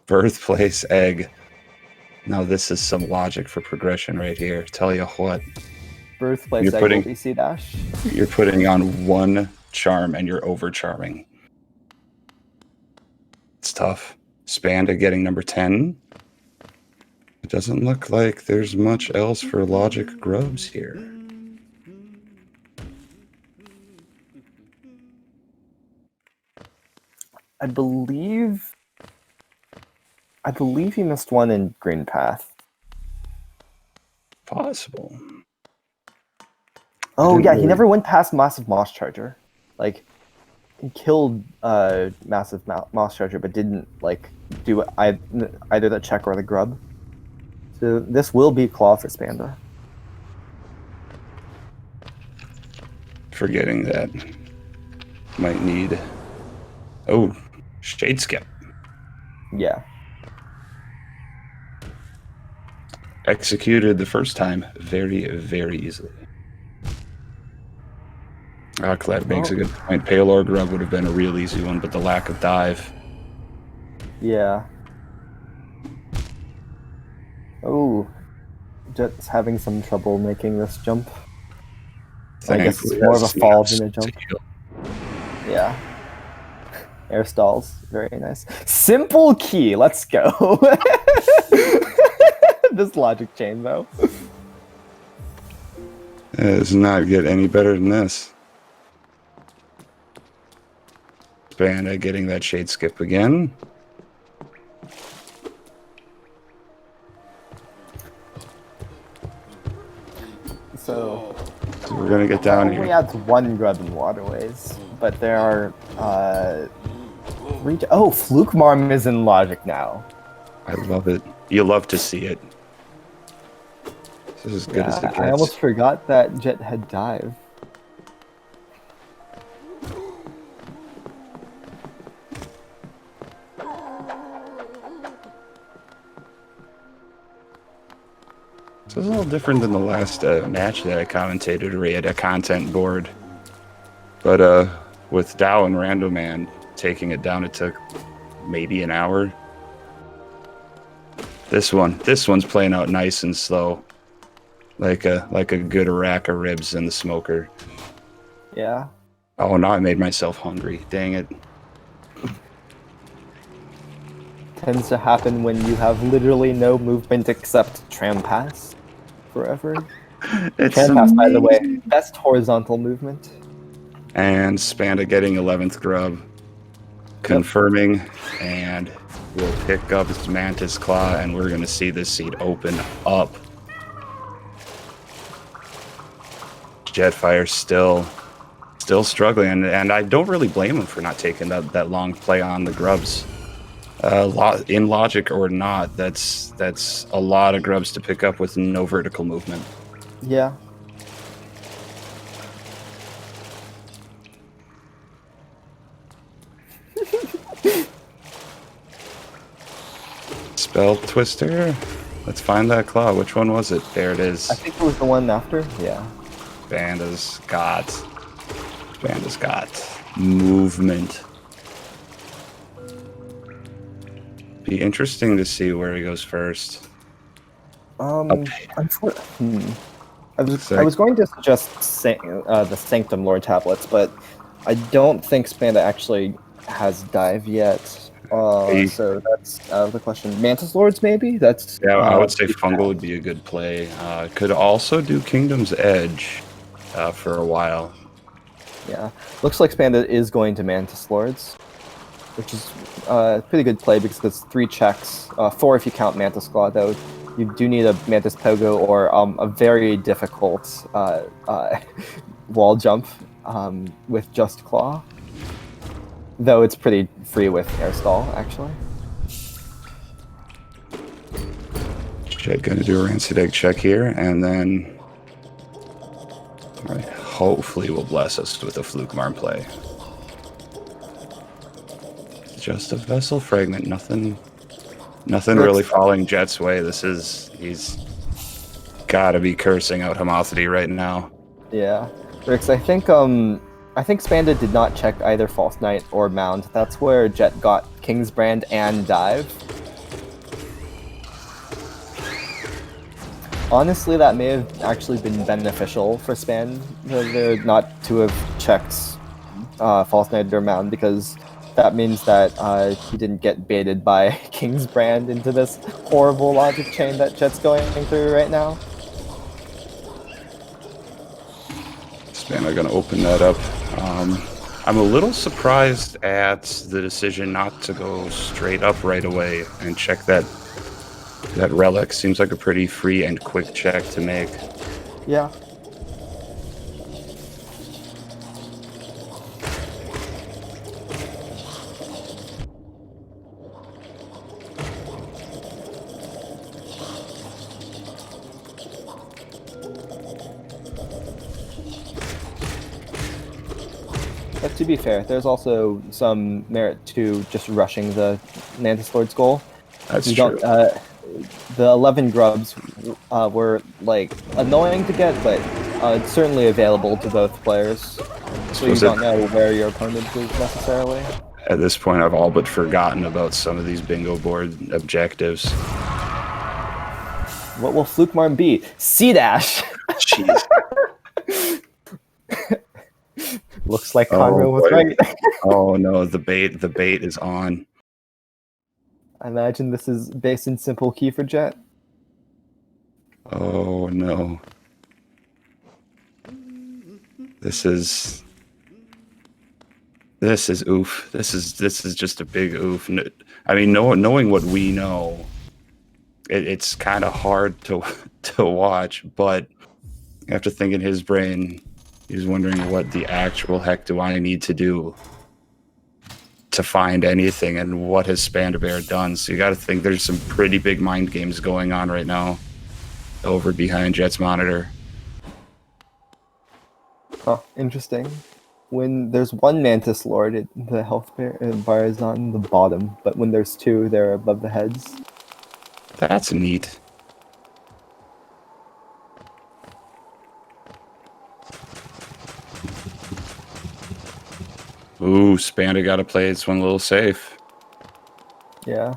Birthplace egg. Now this is some logic for progression right here. Tell you what. Birthplace egg will be C-dash. You're putting on 1 charm and you're over charming. It's tough. Spanda getting number 10. It doesn't look like there's much else for logic grubs here. I believe he missed 1 in Green Path. Possible. Oh yeah, he never went past Massive Moss Charger. Like, he killed Massive Moss Charger, but didn't like do either the check or the grub. So this will be claw for Spanda. Forgetting that. Might need... Oh, Shade Skip. Yeah. Executed the first time very, very easily. Clad makes a good point. Palor Grub would have been a real easy one, but the lack of dive. Yeah. Oh, Jet's having some trouble making this jump. I guess it's more of a fall than a jump. Yeah. Air stalls, very nice. Simple key, let's go. This logic chain, though. It does not get any better than this. Spanda getting that shade skip again. So So we're gonna get down Only here. adds one grub in waterways, but there are oh, Fluke Marm is in logic now. I love it. You love to see it. This is as good as Yeah, it I gets. almost forgot that Jet had dive. So it's a little different than the last match that I commentated where we had a content board. But with Dow and Randoman taking it down, it took maybe an hour. This one's playing out nice and slow. Like a good rack of ribs in the smoker. Yeah. Oh, now I made myself hungry. Dang it. Tends to happen when you have literally no movement except tram pass forever. It's Tram pass, by the way, amazing. best horizontal movement. And Spanda getting 11th grub. Confirming. And we'll pick up his Mantis Claw, and we're going to see this seed open up. Jetfire still struggling, and I don't really blame him for not taking that long play on the grubs. In logic or not, that's a lot of grubs to pick up with no vertical movement. Yeah. Spell Twister. Let's find that claw. Which one was it? There it is. I think it was the one after. Yeah. Banda's got movement. Be interesting to see where he goes first. I was going to suggest the Sanctum Lore tablets, but I don't think Spanda actually has dive yet. So that's out of the question. Mantis Lords, maybe? That's I would say Fungal would be a good play. Could also do Kingdom's Edge for a while. Yeah, looks like Spanda is going to Mantis Lords, which is a pretty good play because it's 3 checks, 4 if you count Mantis Claw, though. You do need a Mantis Pogo or a very difficult wall jump with just Claw. Though it's pretty free with Air Stall, actually. Jet gonna do a Rancid Egg check here, and then hopefully will bless us with a Fluke Marm play. Just a Vessel Fragment, nothing really falling Jet's way. He's gotta be cursing out Homothety right now. Yeah. Rix, I think Spanda did not check either False Knight or Mound. That's where Jet got King's Brand and Dive. Honestly, that may have actually been beneficial for Spanda not to have checked False Knight or Mound, because that means that he didn't get baited by King's Brand into this horrible logic chain that Jet's going through right now. Spanda gonna open that up. I'm a little surprised at the decision not to go straight up right away and check that relic. Seems like a pretty free and quick check to make. Yeah. But to be fair, there's also some merit to just rushing the Mantis Lord's goal. That's true. The 11 grubs were like annoying to get, but certainly available to both players. So you don't know where your opponent is necessarily. At this point, I've all but forgotten about some of these bingo board objectives. What will Fluke Marm be? C-Dash! Jeez. Looks like Conroe was right. Oh no, the bait is on. I imagine this is based in simple key for Jet. Oh no. This is oof. This is just a big oof. I mean, knowing what we know, it's kind of hard to watch, but After thinking his brain, he was wondering what the actual heck do I need to do to find anything, and what has Spanda Bear done? So you got to think there's some pretty big mind games going on right now over behind Jet's monitor. Oh, interesting. When there's one Mantis Lord, the health bar is on the bottom, but when there's two, they're above the heads. That's neat. Ooh, Spanda got to play this one a little safe. Yeah.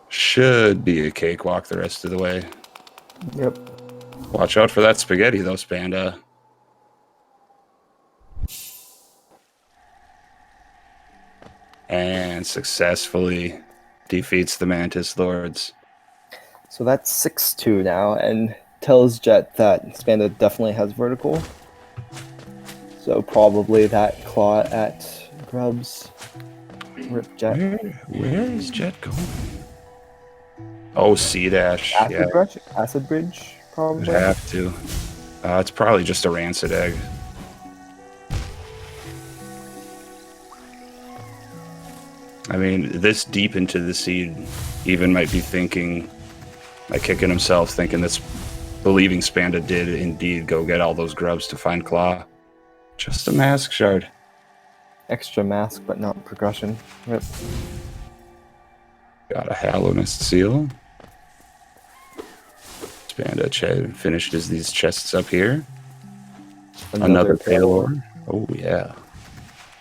Should be a cakewalk the rest of the way. Yep. Watch out for that spaghetti, though, Spanda. And successfully defeats the Mantis Lords. So that's 6-2 now, and tells Jet that Spanda definitely has vertical. So probably that claw at Grubs. Rip Jet. Where is Jet going? Oh, C-dash. Acid Bridge, probably. Would have to. It's probably just a rancid egg. I mean, this deep into the seed, even might be thinking, like kicking himself, thinking that's believing Spanda did indeed go get all those grubs to find Claw. Just a mask shard. Extra mask, but not progression. Rip. Got a Hallowness seal. Spanda finishes these chests up here. Another Paylor. Oh, yeah.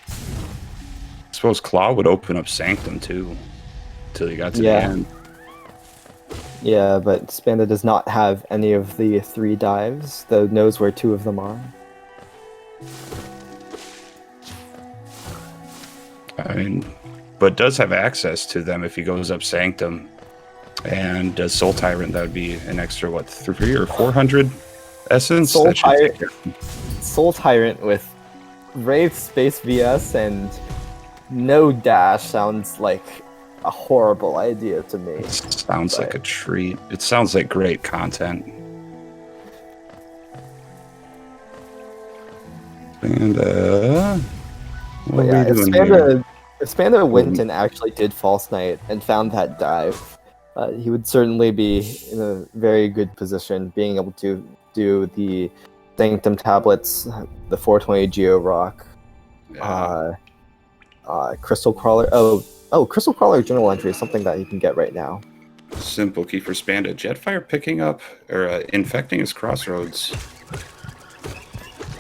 I suppose Claw would open up Sanctum, too. Until you got to the end. Yeah, but Spanda does not have any of the 3 dives, though knows where 2 of them are. I mean, but does have access to them if he goes up Sanctum. And does Soul Tyrant, that would be an extra, what, 300 or 400 essence? Soul Tyrant with Wraith Space VS and no dash sounds like a horrible idea to me. It sounds like a treat. It sounds like great content. And, what are we doing here? If Spanda went and actually did False Knight and found that dive, he would certainly be in a very good position, being able to do the Sanctum tablets, the 420 Geo Rock, Crystal Crawler. Oh, Crystal Crawler journal entry is something that you can get right now. Simple key for Spanda. Jetfire picking up, or infecting his crossroads.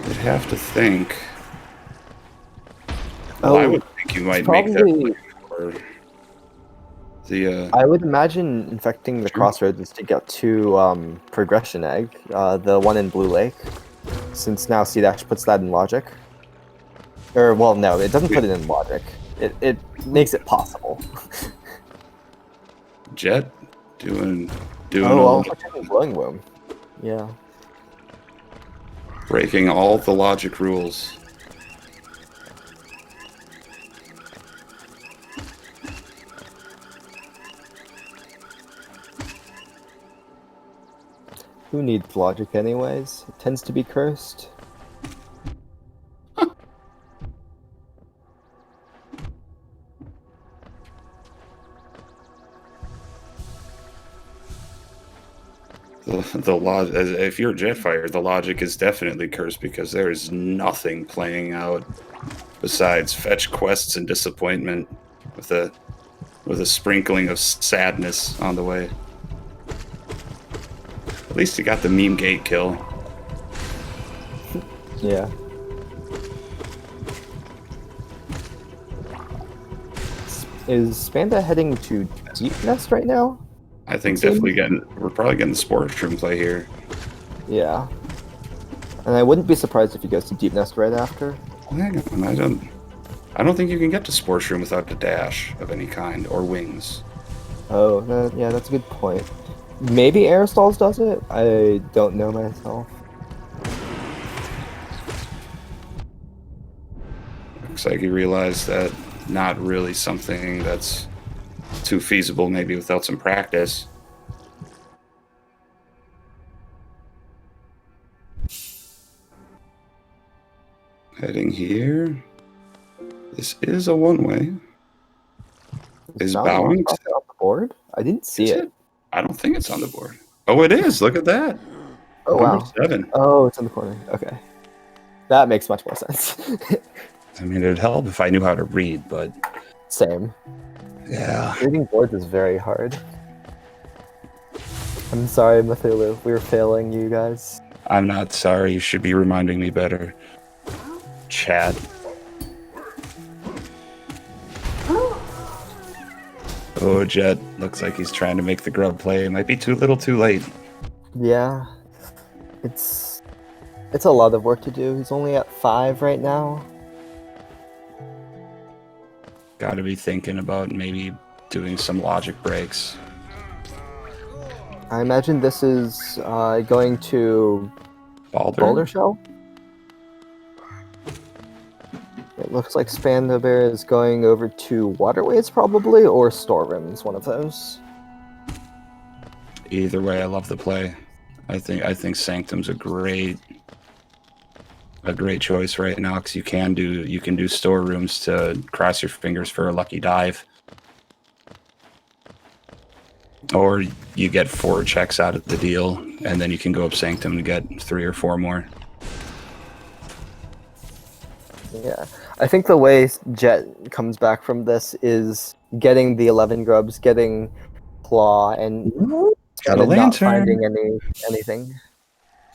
You'd have to think. Well, I would think you might make that for the. I would imagine infecting the crossroads is to get to progression egg, the one in Blue Lake, since now C-Dash puts that in logic. Or well, no, it doesn't put it in logic. It makes it possible. Jet doing. Oh, well, Glowing Womb. Yeah. Breaking all the logic rules. Who needs logic anyways? It tends to be cursed. If you're Jetfire, the logic is definitely cursed because there is nothing playing out besides fetch quests and disappointment with a sprinkling of sadness on the way. At least you got the meme gate kill. Yeah. Is Spanda heading to Deep Nest right now? I think we're probably getting the Spore Shroom play here. Yeah. And I wouldn't be surprised if he goes to Deep Nest right after. Hang on, I don't think you can get to Spore Shroom without a dash of any kind, or wings. Oh, yeah, that's a good point. Maybe Aerosols does it? I don't know myself. Looks like he realized that not really something that's too feasible, maybe without some practice. Heading here. This is a one-way. Is bowing on the board? I didn't see it. I don't think it's on the board. Oh, it is. Look at that. Oh, Number wow. 7. Oh, it's in the corner. Okay. That makes much more sense. I mean, it'd help if I knew how to read, but... Same. Yeah. Reading boards is very hard. I'm sorry, Mathulu. We're failing you guys. I'm not sorry. You should be reminding me better. Chat. Oh, Jet. Looks like he's trying to make the grub play. It might be too little too late. Yeah. It's a lot of work to do. He's only at 5 right now. Gotta be thinking about maybe doing some logic breaks. I imagine this is going to Boulder Shell. It looks like Spanda Bear is going over to Waterways probably, or Storerooms, one of those. Either way, I love the play. I think Sanctum's a great choice right now because you can do storerooms to cross your fingers for a lucky dive, or you get 4 checks out of the deal, and then you can go up Sanctum to get 3 or 4 more. Yeah, I think the way Jet comes back from this is getting the 11 grubs, getting Claw, and Got a not lantern. finding anything.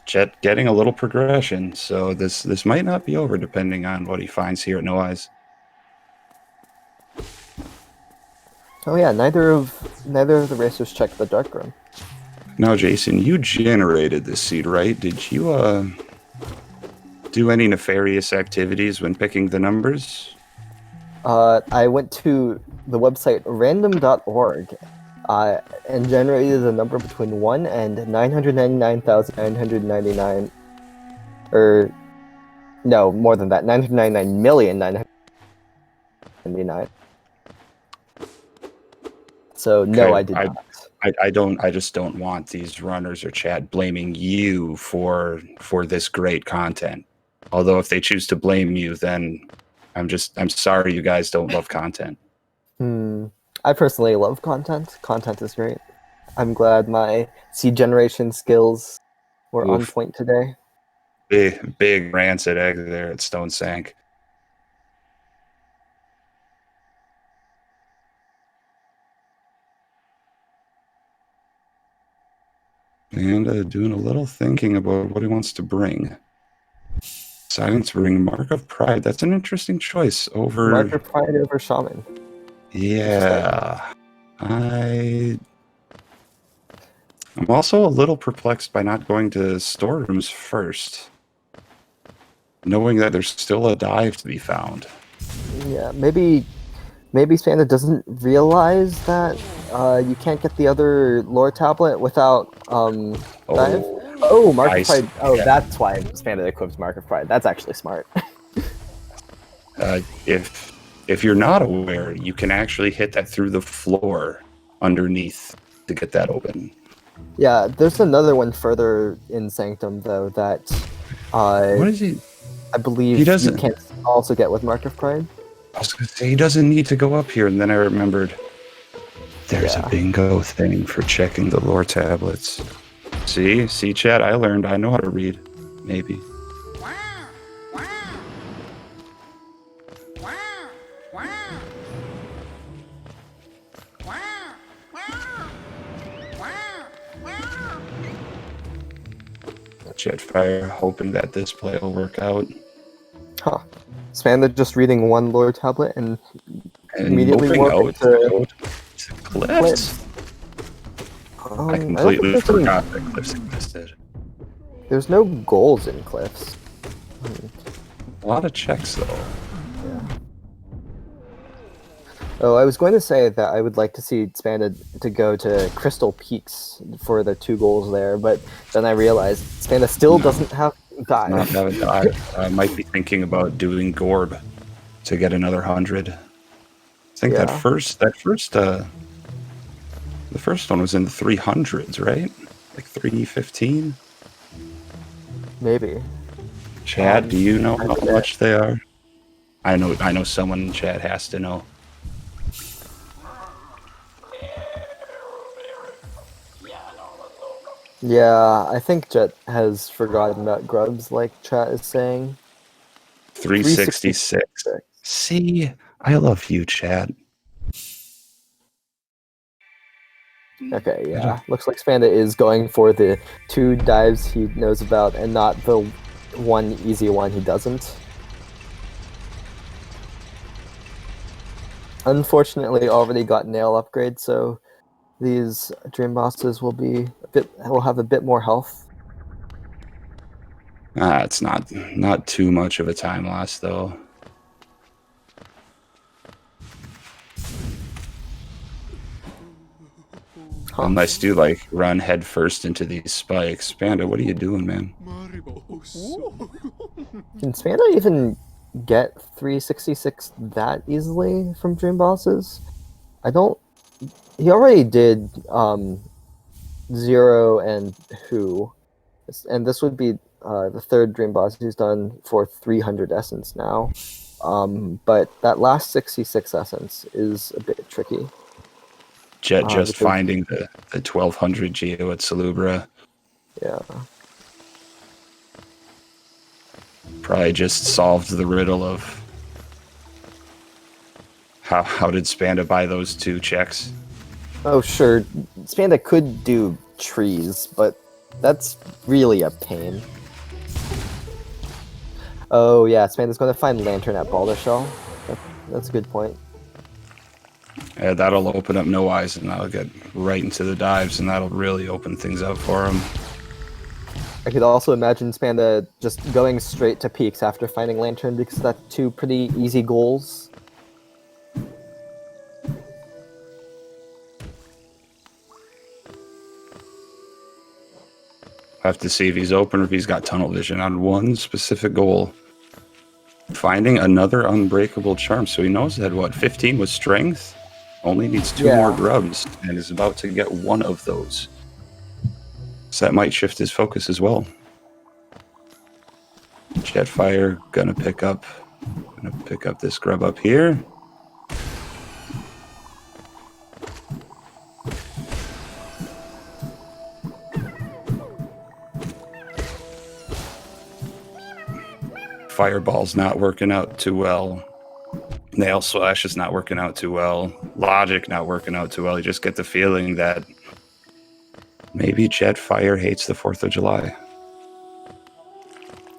Jet getting a little progression, so this might not be over depending on what he finds here at No Eyes. Oh yeah, neither of the racers checked the dark room. Now, Jason, you generated this seed, right? Did you do any nefarious activities when picking the numbers? I went to the website random.org and generated a number between 1 and 999,999, or no, more than that, 999,999. So no, Okay, I did not. I just don't want these runners or chat blaming you for this great content. Although if they choose to blame you, then I'm sorry you guys don't love content. I personally love content. Content is great. I'm glad my seed generation skills were on point today. Big rancid egg there at Stone Sank. And doing a little thinking about what he wants to bring. Deciding to bring Mark of Pride. That's an interesting choice over... Mark of Pride over Shaman. Yeah. I'm also a little perplexed by not going to storerooms first. Knowing that there's still a dive to be found. Yeah, maybe Spanda doesn't realize that you can't get the other lore tablet without dive. Oh, Mark of Pride. Oh, yeah. That's why Spanda equips Mark of Pride. That's actually smart. If you're not aware, you can actually hit that through the floor underneath to get that open. Yeah, there's another one further in Sanctum though that what is he? I believe he doesn't. You can also get with Mark of Pride. I was going to say he doesn't need to go up here, and then I remembered there's a bingo thing for checking the lore tablets. See, chat. I learned. I know how to read. Maybe. Jetfire, hoping that this play will work out. Huh. Spanda just reading one lore tablet and immediately out to Cliffs. I completely forgot that Cliffs existed. There's no goals in Cliffs. A lot of checks, though. Yeah. Oh, I was going to say that I would like to see Spanda to go to Crystal Peaks for the 2 goals there, but then I realized Spanda still doesn't have dive. Not have a dive. I might be thinking about doing Gorb. to get another 100. I think Yeah. the first one was in the 300s, right? Like 315. Maybe. Chat, do you know how forget. much they are? I know someone in chat has to know. Yeah, I think Jet has forgotten about grubs, like chat is saying. 366. See, I love you, chat. Okay, yeah. Looks like Spanda is going for the 2 dives he knows about and not the one easy one he doesn't. Unfortunately, already got nail upgrade, so these dream bosses will have a bit more health. It's not too much of a time loss though. Huh. Unless you like run head first into these spikes. Panda, what are you doing, man? Can Spanda even get 366 that easily from dream bosses? I don't. He already did 0 and Who, and this would be the 3rd dream boss he's done for 300 essence now. But that last 66 essence is a bit tricky. Jet just because, finding the 1200 Geo at Salubra. yeah. Probably just solved the riddle of how did Spanda buy those 2 checks? Oh, sure. Spanda could do trees, but that's really a pain. Oh, yeah, Spanda's going to find Lantern at Boulder Shell. That's a good point. Yeah, that'll open up No Eyes, and that'll get right into the dives, and that'll really open things up for him. I could also imagine Spanda just going straight to peaks after finding Lantern because that's 2 pretty easy goals. Have to see if he's open or if he's got tunnel vision on one specific goal. Finding another unbreakable charm. So he knows that, what, 15 was strength? Only needs 2 more grubs and is about to get 1 of those. So that might shift his focus as well. Jetfire gonna pick up this grub up here. Fireball's not working out too well. Nail Slash is not working out too well. Logic not working out too well. You just get the feeling that maybe Jetfire hates the 4th of July.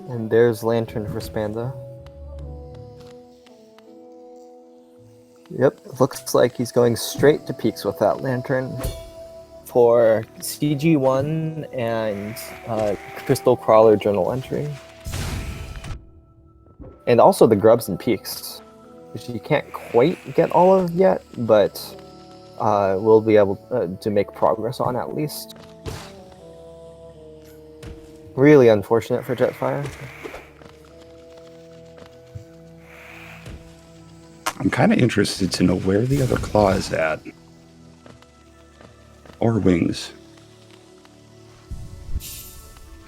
And there's Lantern for Spanda. Yep, looks like he's going straight to peaks with that Lantern for CG1 and Crystal Crawler journal entry. And also the grubs and peaks, which you can't quite get all of yet, but we'll be able to make progress on at least. Really unfortunate for Jetfire. I'm kind of interested to know where the other claw is at. Or wings.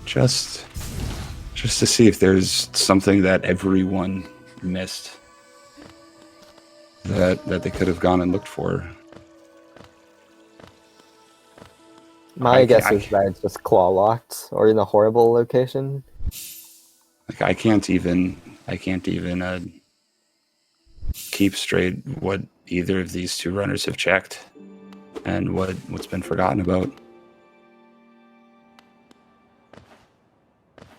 Just to see if there's something that everyone missed that they could have gone and looked for. My guess is that it's just claw locked or in a horrible location. Like I can't even keep straight what either of these 2 runners have checked and what's been forgotten about.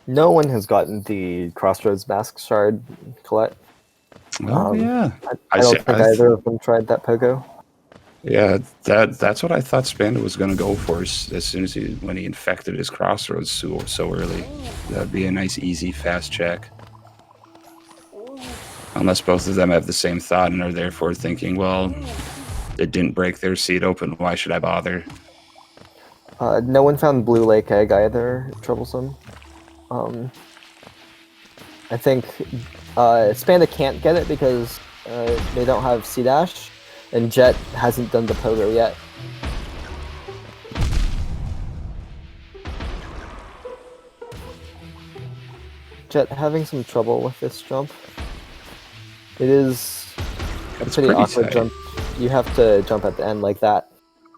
No one has gotten the Crossroads Mask Shard, Colette. Oh yeah, I don't think either of them tried that pogo. Yeah, that's what I thought Spanda was going to go for as soon as when he infected his Crossroads so early. That'd be a nice, easy, fast check. Unless both of them have the same thought and are therefore thinking, well, it didn't break their seed open, why should I bother? No one found Blue Lake Egg either, troublesome. I think Spanda can't get it because they don't have C-Dash, and Jet hasn't done the pogo yet. Jet having some trouble with this jump. It is a pretty awkward tight. jump. You have to jump at the end like that.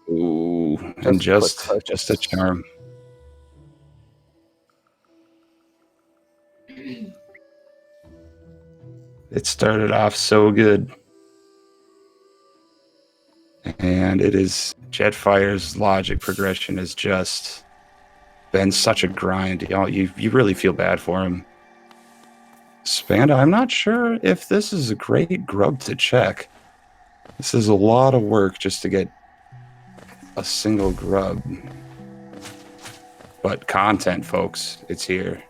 Ooh, and just a charm. It started off so good. And it is Jetfire's logic progression has just been such a grind. You know, you really feel bad for him. Spanda, I'm not sure if this is a great grub to check. This is a lot of work just to get a single grub. But content, folks, it's here.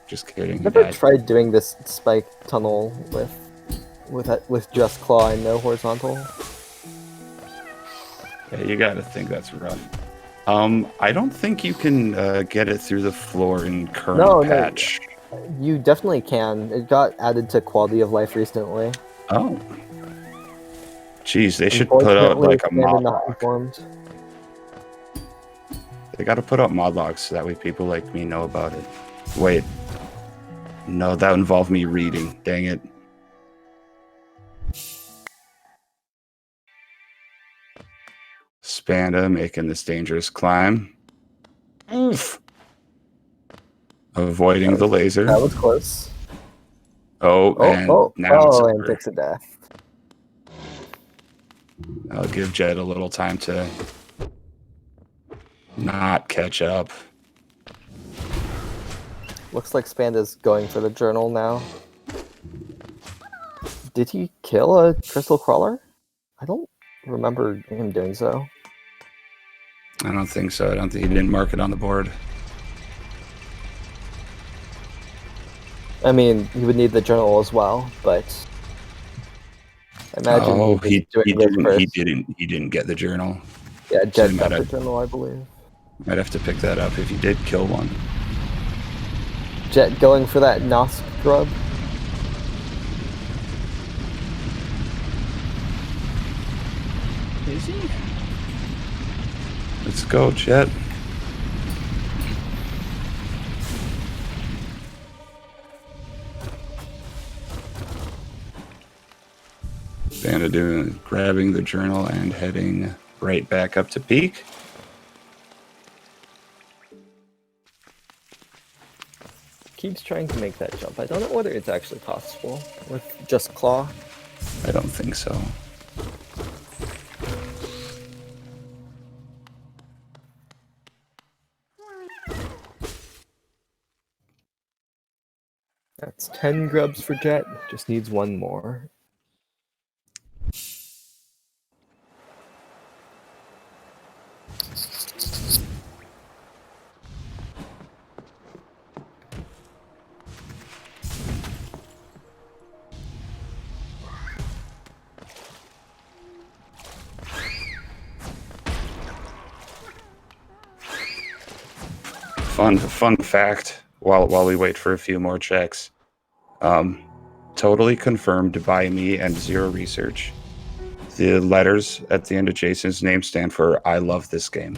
Just kidding. Never tried doing this spike tunnel with just claw and no horizontal. Yeah, you gotta think that's rough. I don't think you can get it through the floor in current patch. No, you definitely can. It got added to quality of life recently. Oh. Jeez, they should put out like a mod log. They gotta put out mod logs so that way people like me know about it. Wait. No, that involved me reading. Dang it. Spanda making this dangerous climb. Oof. Avoiding the laser. That was close. Now it's over. And takes a death. I'll give Jet a little time to not catch up. Looks like Spanda's going for the journal now. Did he kill a crystal crawler? I don't remember him doing so. I don't think so. I don't think he didn't mark it on the board. I mean, you would need the journal as well, but I imagine he didn't get the journal. Yeah, Jet got the journal, I believe. Might have to pick that up if he did kill one. Jet going for that Nosk grub. Is he? Let's go, Jet. Spanda grabbing the journal and heading right back up to peak. Keeps trying to make that jump. I don't know whether it's actually possible with just claw. I don't think so. That's 10 grubs for Jet. Just needs one more. Fun fact, while we wait for a few more checks. Totally confirmed by me and zero research. The letters at the end of Jason's name stand for I love this game.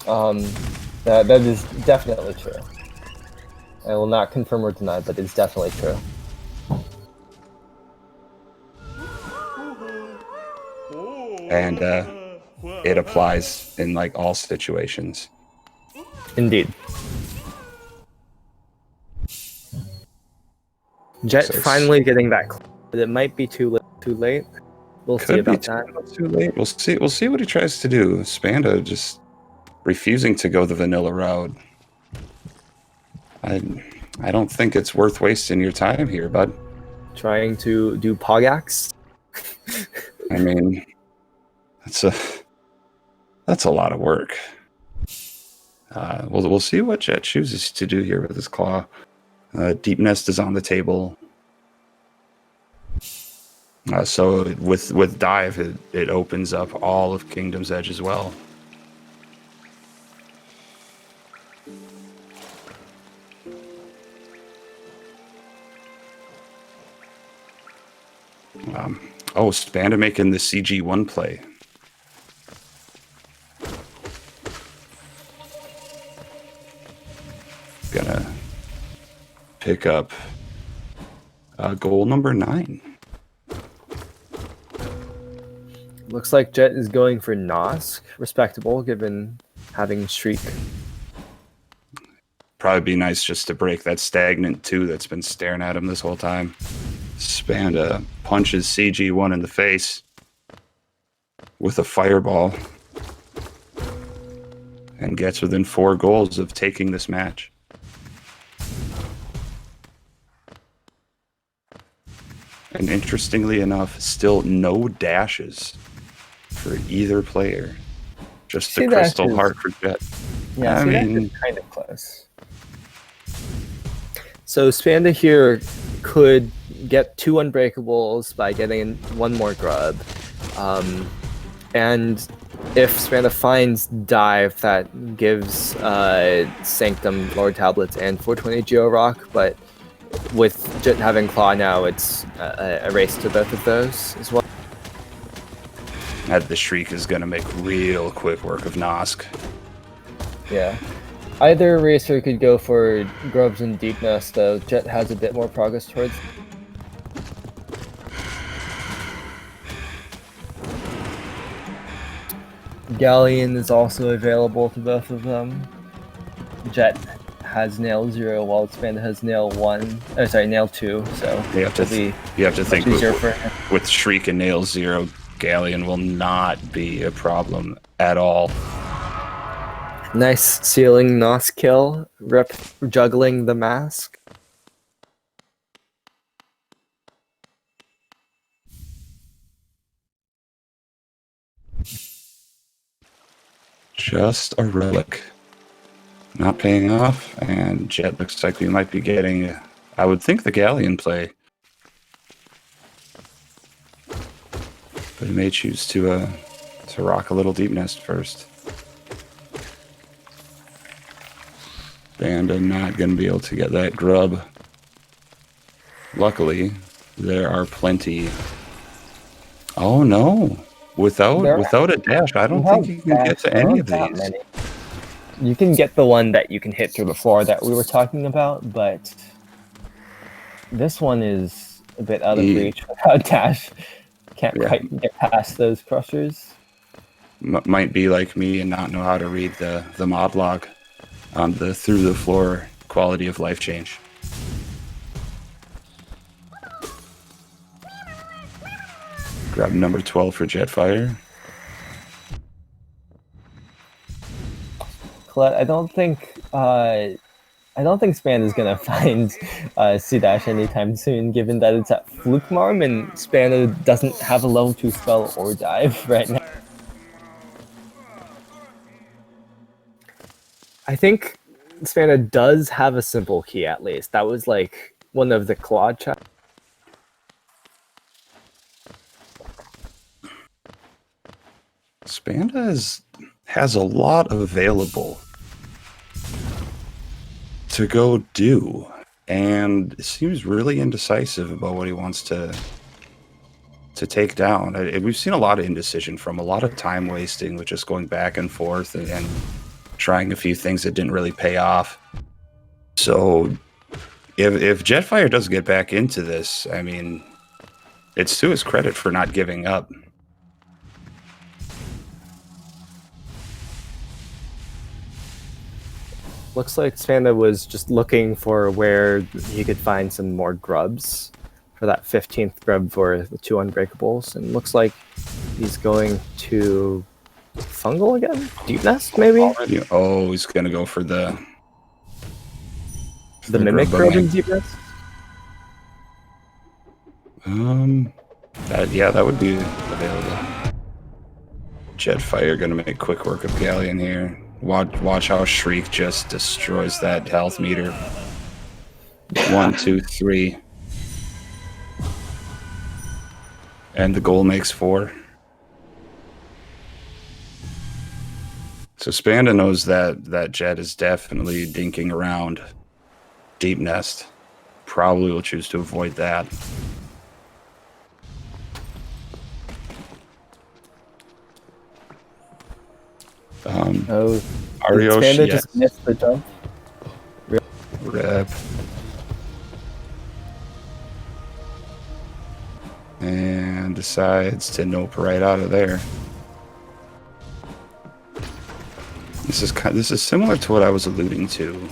That is definitely true. I will not confirm or deny, but it's definitely true. And it applies in like all situations. Indeed. Jet finally getting that. It might be too late. We'll see about that. Too late. We'll see what he tries to do. Spanda just refusing to go the vanilla route. I don't think it's worth wasting your time here, bud. Trying to do Pogax? I mean, that's a lot of work. We'll see what Jet chooses to do here with his claw. Deep Nest is on the table. So with Dive, it opens up all of Kingdom's Edge as well. Oh, Spanda making the CG1 play. Gonna pick up goal number 9. Looks like Jett is going for Nosk. Respectable, given having Shriek. Probably be nice just to break that stagnant 2 that's been staring at him this whole time. Spanda punches CG1 in the face with a fireball and gets within 4 goals of taking this match. And interestingly enough, still no dashes for either player. Just the crystal heart for Jett. Yeah, I mean, kind of close. So Spanda here could get 2 unbreakables by getting 1 more grub. And if Spanda finds dive, that gives Sanctum, Lord Tablets, and 420 Geo Rock, but with Jett having Claw now, it's a race to both of those as well. The Shriek is going to make real quick work of Nosk. Yeah. Either racer could go for Grubs and Deepness, though Jett has a bit more progress towards. Galleon is also available to both of them. Jett has nail 0 while Spanda has nail 1. Oh, sorry, nail 2. So you have to think with Shriek and nail 0, Galleon will not be a problem at all. Nice ceiling Nosk kill. Rip juggling the mask. Just a relic. Not paying off, and Jett looks like we might be getting, I would think, the Galleon play. But he may choose to rock a little Deep Nest first. And I'm not going to be able to get that grub. Luckily, there are plenty. Oh no! Without a dash, I don't think you can get to any of these. You can get the one that you can hit through the floor that we were talking about, but this one is a bit out of reach without dash. Can't quite get past those crushers. Might be like me and not know how to read the mod log on the through the floor quality of life change. Grab number 12 for Jettfire. Colette, I don't think Spanda is gonna find C-Dash anytime soon, given that it's at Fluke Marm and Spanda doesn't have a level 2 spell or dive right now. I think Spanda does have a simple key at least. That was like one of the Claude checks. Spanda has a lot available to go do, and seems really indecisive about what he wants to take down. We've seen a lot of indecision from a lot of time wasting with just going back and forth and trying a few things that didn't really pay off. So if Jettfire does get back into this, I mean, it's to his credit for not giving up. Looks like Spanda was just looking for where he could find some more grubs for that 15th grub for the 2 unbreakables, and looks like he's going to fungal again? Deep Nest, maybe? Oh, he's gonna go for the mimic grub in Deep Nest? That would be available. Jettfire gonna make quick work of Galleon here. Watch how Shriek just destroys that health meter. 1, 2, 3. And the goal makes 4. So Spanda knows that Jett is definitely dinking around Deep Nest. Probably will choose to avoid that. Oh, Arios, Panda yes. just missed the jump. Rip. And decides to nope right out of there. This is similar to what I was alluding to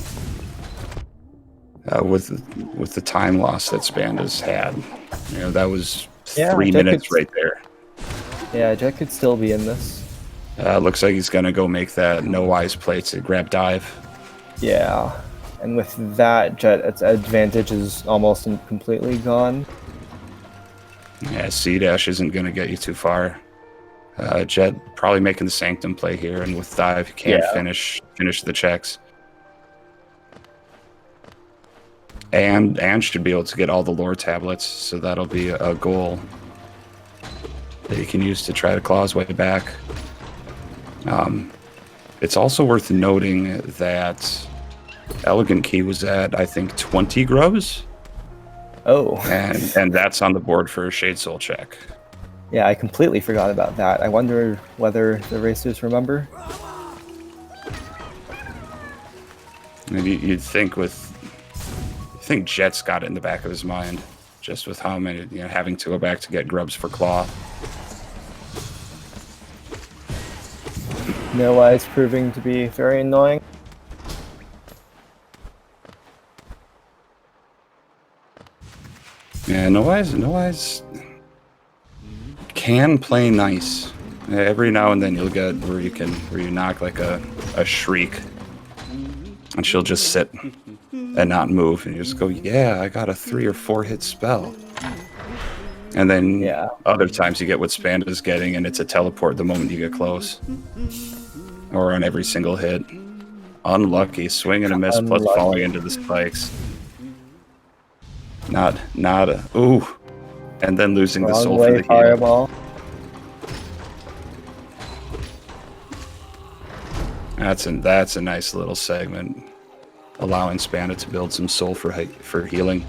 with the time loss that Spanda's had. You know, that was 3 minutes right there. Yeah, Jet could still be in this. Looks like he's gonna go make that no eyes play to grab dive. Yeah, and with that, Jet, its advantage is almost completely gone. Yeah, C-dash isn't gonna get you too far. Jet probably making the Sanctum play here, and with dive, he can't finish the checks. And should be able to get all the lore tablets, so that'll be a goal that he can use to try to claw his way back. It's also worth noting that Elegant Key was at, I think, 20 grubs. Oh. And that's on the board for a Shade Soul check. Yeah, I completely forgot about that. I wonder whether the racers remember. And you'd think Jet's got it in the back of his mind, just with how many, having to go back to get grubs for claw. No eyes proving to be very annoying. Yeah, no eyes can play nice. Every now and then you'll get where you knock like a shriek, and she'll just sit and not move, and you just go, yeah, I got a 3 or 4 hit spell. And then other times you get what Spanda's getting, and it's a teleport the moment you get close, or on every single hit. Unlucky, swing and a miss, plus falling into the spikes. Ooh, and then losing the soul for the fireball. That's a nice little segment, allowing Spanda to build some soul for healing.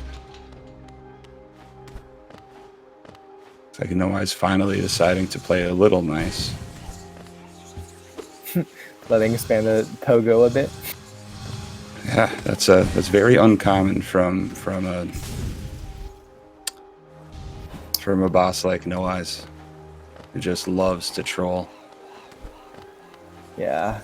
It's like No Eyes finally deciding to play a little nice, letting Spanda pogo a bit. Yeah, that's very uncommon from a boss like No Eyes, who just loves to troll. Yeah.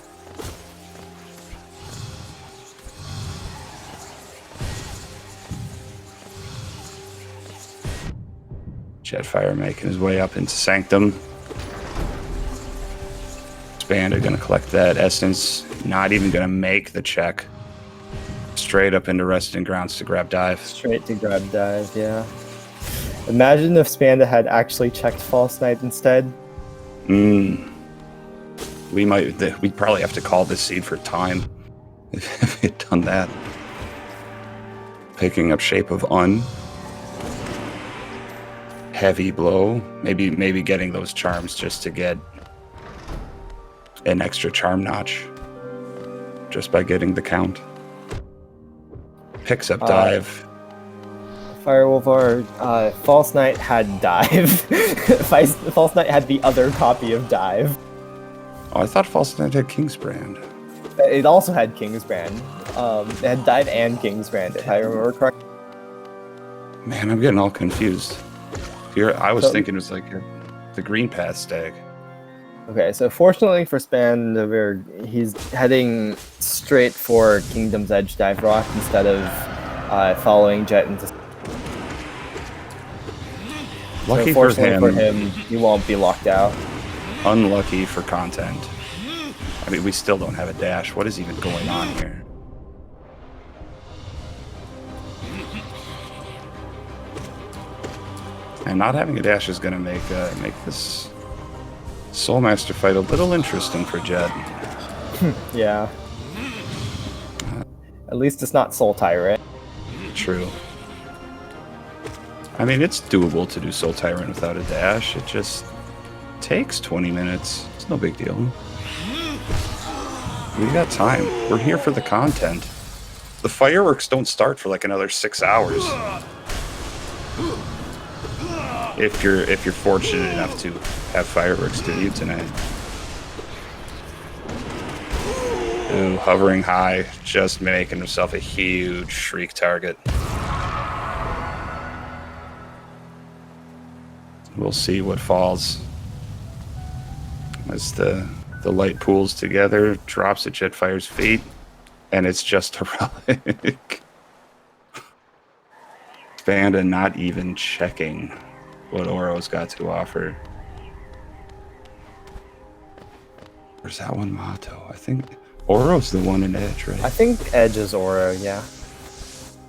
Jetfire making his way up into Sanctum. Spanda gonna collect that essence. Not even gonna make the check. Straight up into Resting Grounds to grab dive. Straight to grab dive, yeah. Imagine if Spanda had actually checked False Knight instead. We'd probably have to call this seed for time if we had done that. Picking up Shape of Un. Heavy blow. Maybe getting those charms just to get an extra charm notch. Just by getting the count. Picks up dive. Firewolf, False Knight had dive. False Knight had the other copy of dive. Oh, I thought False Knight had Kingsbrand. It also had Kingsbrand. It had dive and Kingsbrand, if I remember correctly. Man, I'm getting all confused. Here, I was thinking it was like the Green Path stag. Okay, so fortunately for Spanda, he's heading straight for Kingdom's Edge Dive Rock instead of following Jet into. Lucky so for him, he won't be locked out. Unlucky for content. I mean, we still don't have a dash. What is even going on here? And not having a dash is going to make this Soulmaster fight a little interesting for Jet. Yeah. At least it's not Soul Tyrant. True. I mean, it's doable to do Soul Tyrant without a dash. It just takes 20 minutes. It's no big deal. We got time. We're here for the content. The fireworks don't start for like another 6 hours. If you're fortunate enough to have fireworks to view tonight. Ooh, hovering high, just making himself a huge shriek target. We'll see what falls. As the light pools together, drops at Jetfire's feet, and it's just a relic. Spanda not even checking what Oro's got to offer. Where's that one, Mato? I think Oro's the one in Edge, right? I think Edge is Oro, yeah.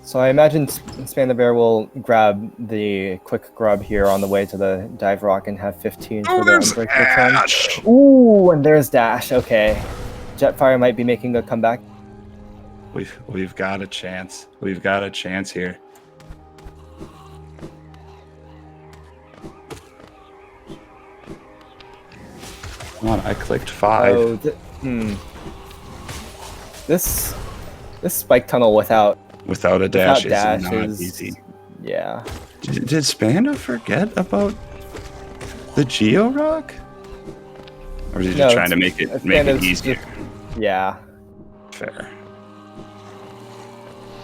So I imagine Spanda Bear will grab the quick grub here on the way to the dive rock and have 15 for the unbreakable turn. Ooh, and there's Dash. Okay, Jetfire might be making a comeback. We've got a chance. We've got a chance here. Come on, I clicked 5. Oh, This spike tunnel without a dash, dash is not easy. Yeah. Did Spanda forget about the Geo Rock? Or is he just trying to make it easier? Yeah. Fair.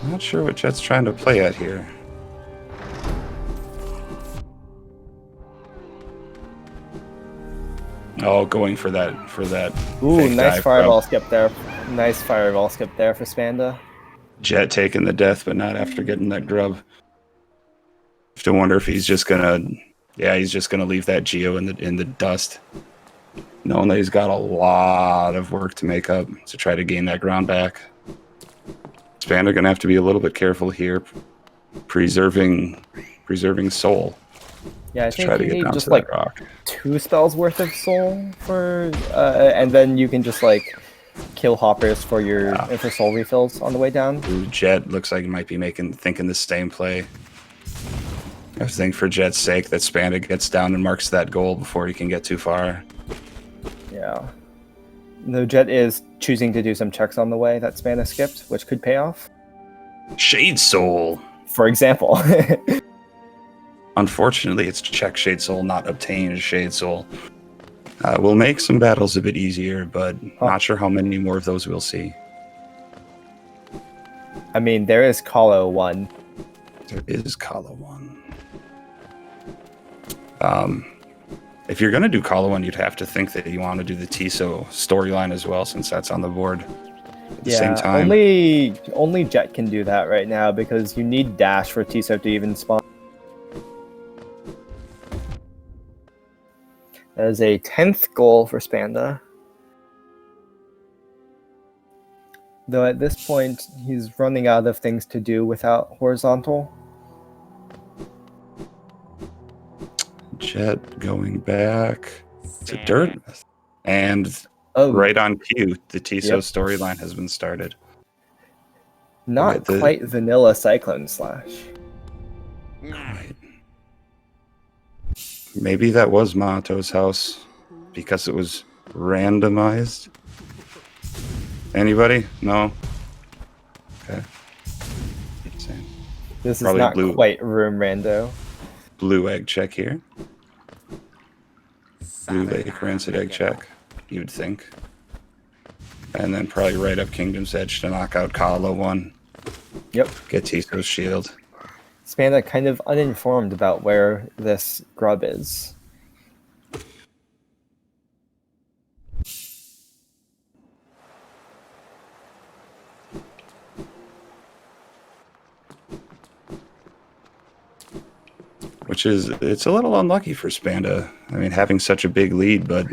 I'm not sure what Jet's trying to play at here. Oh, going for that. Ooh, nice fireball skip there. Nice fireball skip there for Spanda. Jet taking the death, but not after getting that grub. Have to wonder if he's just gonna, he's just gonna leave that Geo in the dust, knowing that he's got a lot of work to make up to try to gain that ground back. Spanda gonna have to be a little bit careful here, preserving soul. Yeah, I think try to you get need down just to like that rock. 2 spells worth of soul for, and then you can just like kill hoppers for your for soul refills on the way down. Ooh, Jet looks like he might be thinking the same play. I think for Jet's sake that Spanda gets down and marks that goal before he can get too far. Yeah. No, Jet is choosing to do some checks on the way that Spanda skipped, which could pay off. Shade Soul. For example. Unfortunately, it's check Shade Soul, not obtain Shade Soul. We'll make some battles a bit easier, but not sure how many more of those we'll see. I mean, there is Kalo 1. There is Kalo 1. If you're going to do Kalo 1, you'd have to think that you want to do the Tiso storyline as well, since that's on the board. At the same time, only Jet can do that right now, because you need Dash for Tiso to even spawn. That is a 10th goal for Spanda. Though at this point, he's running out of things to do without horizontal. Jet going back to dirt. And right on cue, the Tiso storyline has been started. Not quite vanilla Cyclone Slash. Right. Maybe that was Mato's house because it was randomized. Anybody? No? Okay. This is not quite room rando. Blue egg check here. Blue Lake rancid egg check, you'd think. And then probably right up Kingdom's Edge to knock out Kalo 1. Yep. Get Tiso's shield. Spanda kind of uninformed about where this grub is. Which is, it's a little unlucky for Spanda. I mean, having such a big lead, but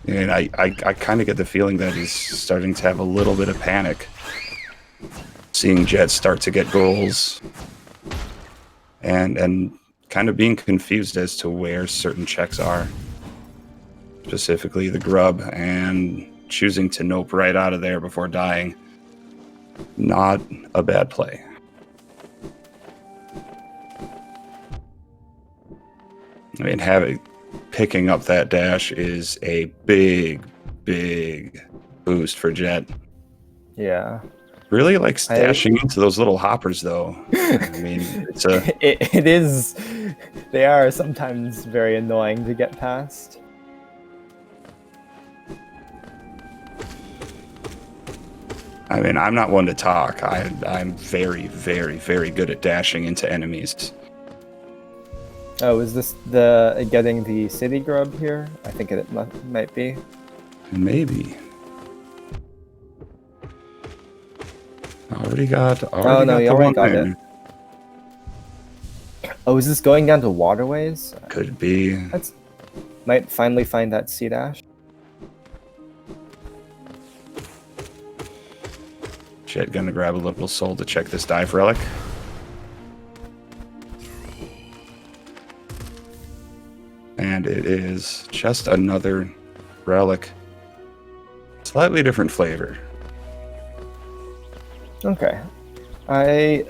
I kind of get the feeling that he's starting to have a little bit of panic. Seeing Jet start to get goals and kind of being confused as to where certain checks are. Specifically the grub, and choosing to nope right out of there before dying. Not a bad play. I mean, picking up that dash is a big boost for Jet. Yeah. Really like stashing into those little hoppers, though. I mean, it's it is. They are sometimes very annoying to get past. I mean, I'm not one to talk. I'm very, very, very good at dashing into enemies. Oh, is this the getting the city grub here? I think it might be. Maybe. Already got Oh no, the you already one got there. it. Oh, is this going down to waterways? Could be. That's might finally find that sea dash. Jet gonna grab a little soul to check this dive relic. And it is just another relic. Slightly different flavor. Okay. I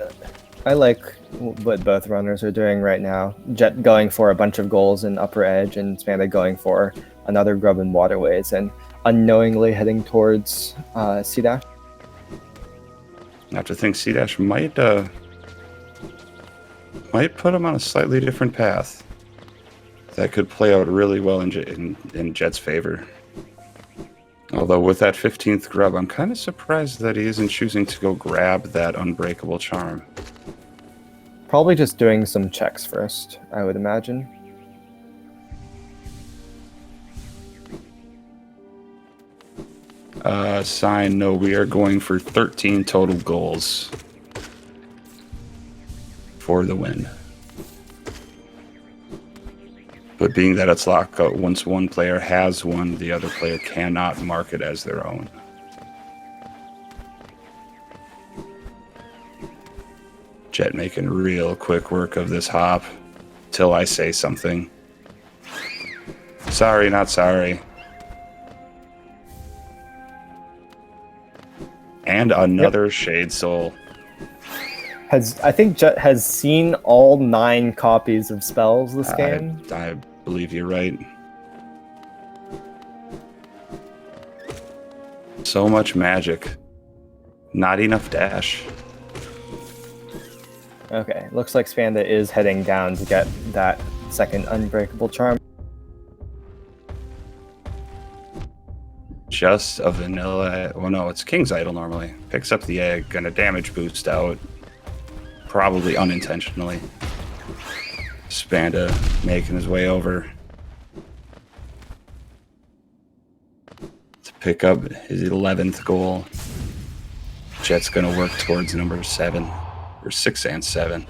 like what both runners are doing right now. Jet going for a bunch of goals in upper edge, and Spanda going for another grub in waterways, and unknowingly heading towards sea dash. I have to think C-Dash might put him on a slightly different path. That could play out really well in Jet's favor. Although with that 15th grub, I'm kind of surprised that he isn't choosing to go grab that unbreakable charm. Probably just doing some checks first, I would imagine. Sign, no, we are going for 13 total goals for the win. But being that it's Lockout, once one player has one, the other player cannot mark it as their own. Jet making real quick work of this hop till I say something. Sorry, not sorry. And another Shade Soul. I think Jet has seen all 9 copies of spells this game. I believe you're right. So much magic. Not enough dash. Okay, looks like Spanda is heading down to get that second unbreakable charm. Just a vanilla. Well, no, it's King's Idol normally. Picks up the egg, gonna damage boost out. Probably unintentionally. Spanda making his way over to pick up his 11th goal. Jet's gonna work towards number 7, or 6 and 7.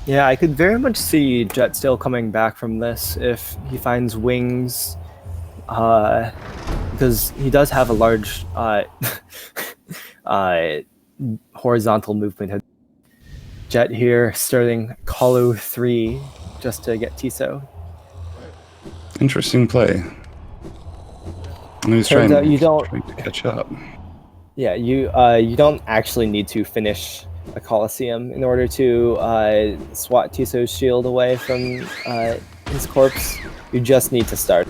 Yeah, I could very much see Jet still coming back from this if he finds wings, because he does have a large horizontal movement. Jet here starting Kalu 3 just to get Tiso. Interesting play. He's Turns trying, out you don't. trying to catch up. Yeah, you don't actually need to finish a Colosseum in order to swat Tiso's shield away from his corpse. You just need to start.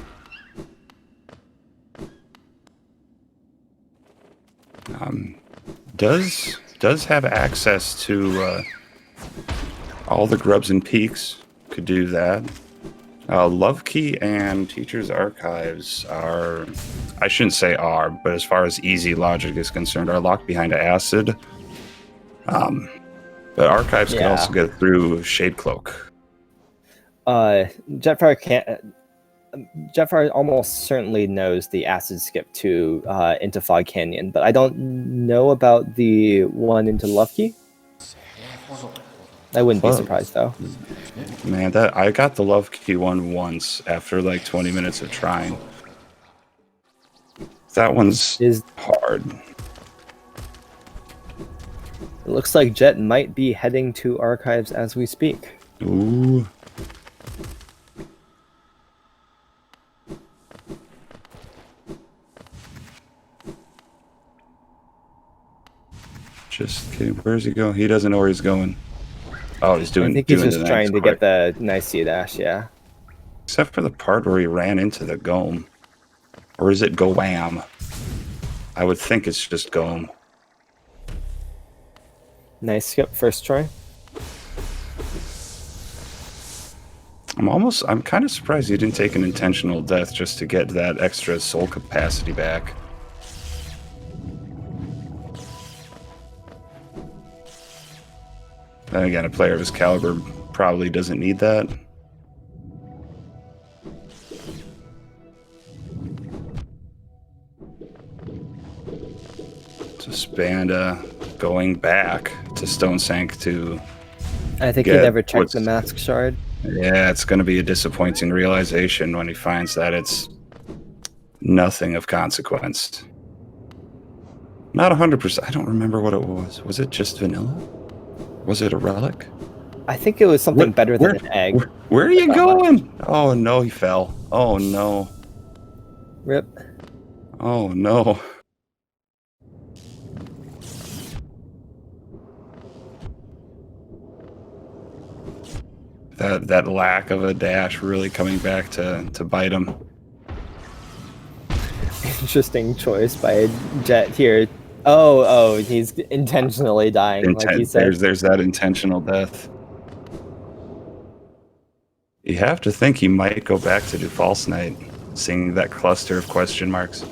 Does have access to all the grubs and peaks. Could do that. Love Key and Teacher's Archives are, I shouldn't say are, but as far as easy logic is concerned, are locked behind Acid. But Archives could also get through Shade Cloak. Jetfire can't. Jetfire almost certainly knows the Acid skip to into Fog Canyon, but I don't know about the one into Love Key. I wouldn't be surprised though. Man, I got the Love Key one once after like 20 minutes of trying. That one's hard. It looks like Jet might be heading to Archives as we speak. Ooh. Just kidding. Where's he going? He doesn't know where he's going. Oh, he's doing. I think he's just trying to get the nice sea dash, yeah. Except for the part where he ran into the Gome. Or is it Goam? I would think it's just Golem. Nice skip, first try. I'm kind of surprised you didn't take an intentional death just to get that extra soul capacity back. Then again, a player of his caliber probably doesn't need that. So Spanda going back to Stone Sank to... I think he never checked the mask shard. Yeah, it's going to be a disappointing realization when he finds that it's nothing of consequence. Not 100%. I don't remember what it was. Was it just vanilla? Was it a relic? I think it was something better than an egg. Where are you going? Oh no, he fell. Oh no. Rip. Oh no. That lack of a dash really coming back to bite him. Interesting choice by Jett here. Oh, he's intentionally dying, like he said. There's that intentional death. You have to think he might go back to do False Knight, seeing that cluster of question marks.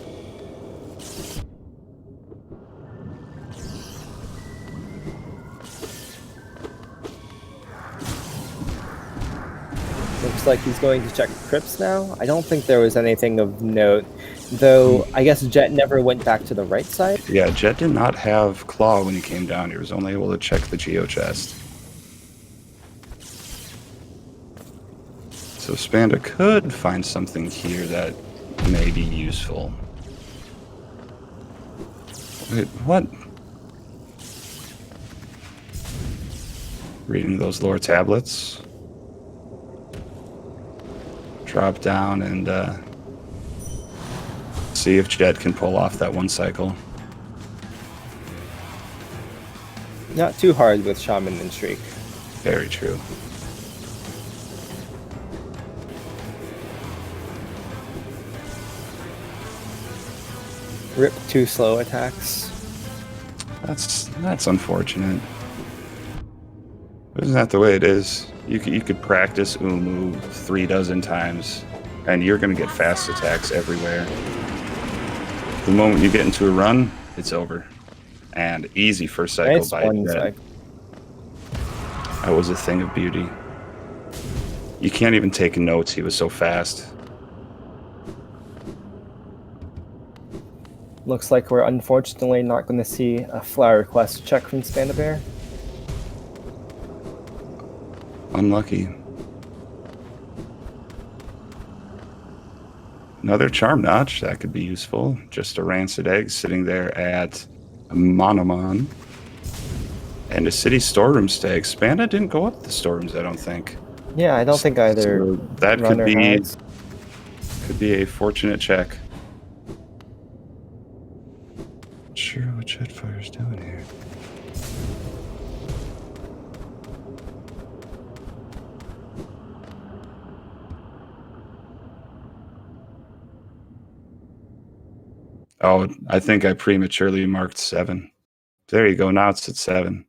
Looks like he's going to check crypts now. I don't think there was anything of note, though I guess Jett never went back to the right side. Yeah, Jett did not have Claw when he came down. He was only able to check the Geo chest. So Spanda could find something here that may be useful. Wait, what? Reading those lore tablets. Drop down and see if Jett can pull off that one cycle. Not too hard with Shaman and Shriek. Very true. Rip 2 slow attacks. That's unfortunate. Isn't that the way it is? You could practice Umu 3 dozen times, and you're going to get fast attacks everywhere. The moment you get into a run, it's over. And easy first cycle Nice by Jett. That was a thing of beauty. You can't even take notes, he was so fast. Looks like we're unfortunately not going to see a flower quest check from Spanda Bear. Unlucky. Another charm notch, that could be useful. Just a rancid egg sitting there at Monomon. And a city storeroom stag. Spanda didn't go up the storerooms, I don't think. Yeah, I don't think either. So that runner has. could be a fortunate check. Not sure what Jettfire's doing here. Oh, I think I prematurely marked 7. There you go. Now it's at 7.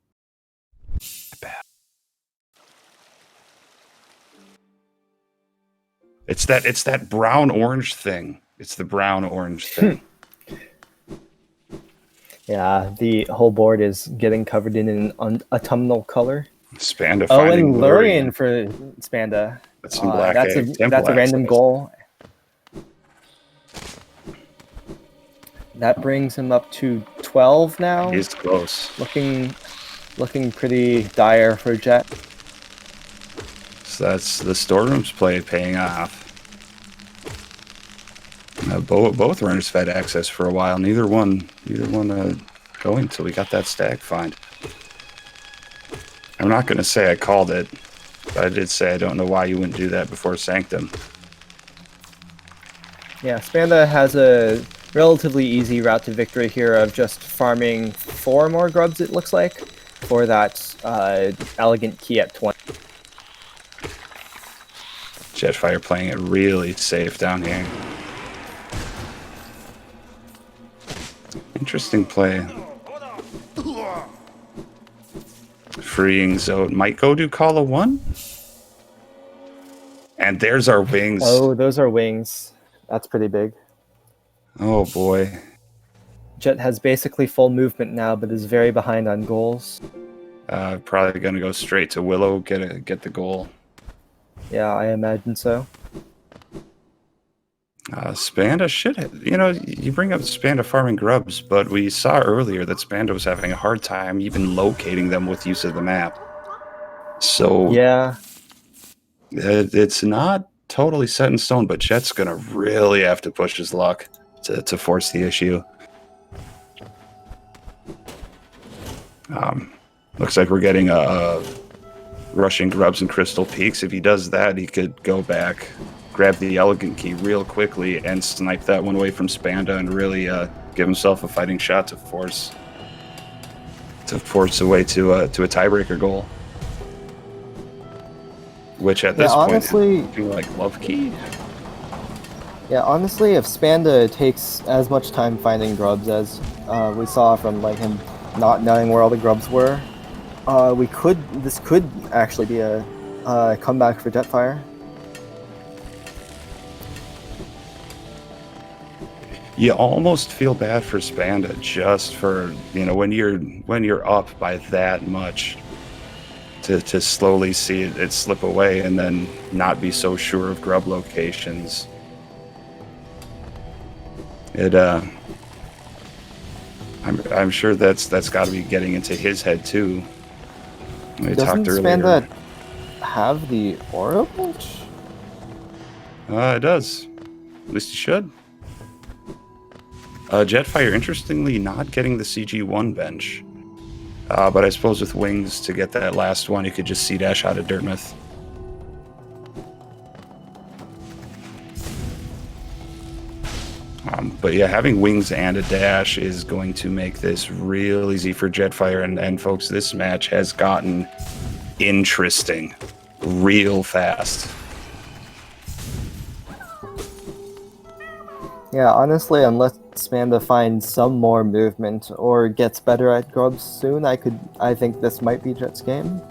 Bad. It's that brown orange thing. It's the brown orange thing. Yeah, the whole board is getting covered in an autumnal color. Spanda Oh, finding and Lurian for Spanda. That's some black that's egg. that's a random goal. That brings him up to 12 now. He's close. Looking pretty dire for Jett. So that's the storerooms play paying off. Both runners had access for a while. Neither one going until we got that stag find. I'm not going to say I called it, but I did say I don't know why you wouldn't do that before Sanctum. Yeah, Spanda has a relatively easy route to victory here of just farming 4 more grubs, it looks like, for that elegant key at 20. Jettfire playing it really safe down here. interesting play. Freeing Zone. Might go to call a 1. And there's our wings. Oh, those are wings. That's pretty big. Oh boy. Jet has basically full movement now, but is very behind on goals. Probably gonna go straight to Willow, get the goal. Yeah, I imagine so. Spanda should have, you bring up Spanda farming grubs, but we saw earlier that Spanda was having a hard time even locating them with use of the map. So yeah, it's not totally set in stone, but Jet's gonna really have to push his luck to force the issue. Looks like we're getting a rushing grubs and crystal peaks. If he does that, he could go back, grab the elegant key real quickly, and snipe that one away from Spanda, and really give himself a fighting shot to force a way to a tiebreaker goal. Which at this honestly, point, feel like love key. Yeah, honestly, if Spanda takes as much time finding grubs as we saw from like him not knowing where all the grubs were, this could actually be a comeback for Jetfire. You almost feel bad for Spanda just for, when you're up by that much, to slowly see it slip away and then not be so sure of grub locations. I'm sure that's got to be getting into his head too. We Doesn't talked earlier. Spanda have the Aura Punch? It does. At least it should. Jetfire, interestingly, not getting the CG1 bench. But I suppose with wings to get that last one, you could just C-dash out of Dirtmouth. But yeah, having wings and a dash is going to make this real easy for Jetfire. And folks, this match has gotten interesting real fast. Yeah, honestly, unless Spanda finds some more movement or gets better at grubs soon, I think this might be Jet's game.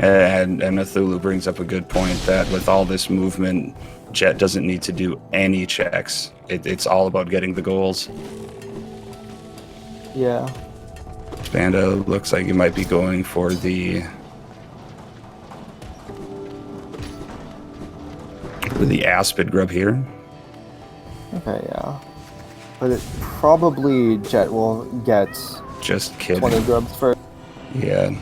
And Cthulhu brings up a good point that with all this movement, Jet doesn't need to do any checks. It's all about getting the goals. Yeah. Spanda looks like he might be going for the Aspid grub here. Okay, yeah. But it probably Jet will get Just kidding. 20 grubs first. Yeah.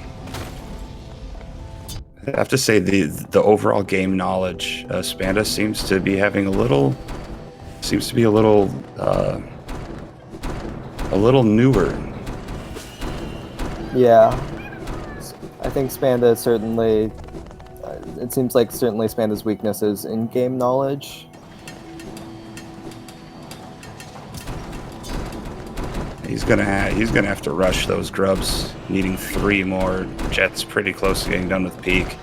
I have to say the overall game knowledge, Spanda seems to be having a little newer. Yeah. I think Spanda certainly, it seems like certainly Spanda's weakness is in-game knowledge. He's gonna have to rush those grubs, needing 3 more. Jet's pretty close to getting done with peak.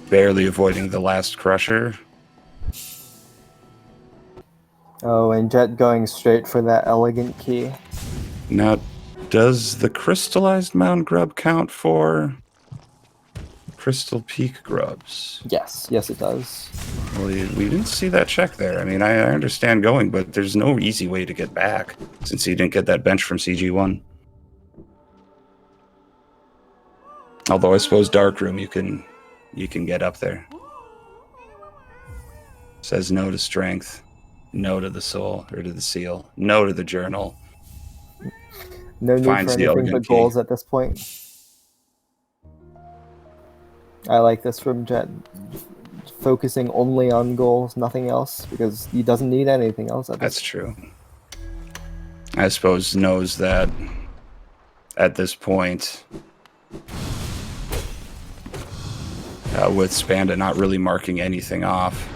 Barely avoiding the last crusher. Oh, and Jet going straight for that elegant key. Now, does the crystallized mound grub count for crystal peak grubs? Yes, it does. Well, we didn't see that check there. I mean, I understand going, but there's no easy way to get back since you didn't get that bench from CG1. Although I suppose Darkroom you can get up there. Says no to strength, no to the soul, or to the seal, no to the journal. No need Finds for the anything elegant but key. goals at this point. I like this from Jet. Focusing only on goals, nothing else, because he doesn't need anything else at this That's true. I suppose knows that at this point, with Spanda not really marking anything off,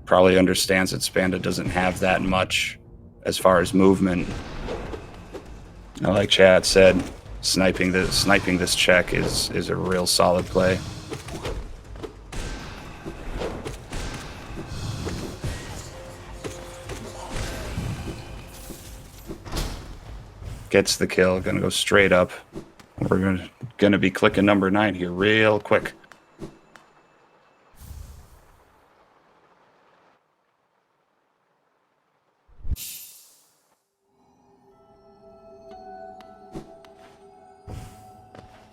probably understands that Spanda doesn't have that much as far as movement. Like Chad said, sniping this check is a real solid play. Gets the kill. Gonna go straight up. We're gonna be clicking number 9 here real quick.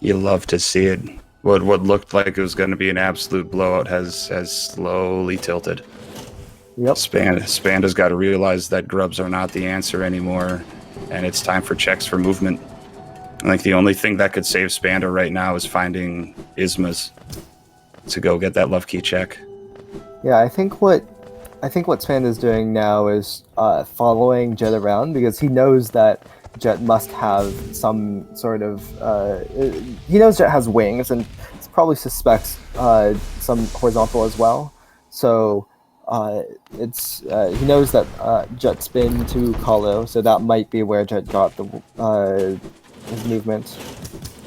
You love to see it. What looked like it was going to be an absolute blowout has slowly tilted. Yep. Spanda's got to realize that grubs are not the answer anymore, and it's time for checks for movement. I think the only thing that could save Spanda right now is finding Ismas to go get that love key check. Yeah, I think what Spanda's doing now is following Jet around, because he knows that Jet must have some sort of he knows Jet has wings, and probably suspects some horizontal as well. So it's he knows that Jet's been to Kalo, so that might be where Jet got the his movement.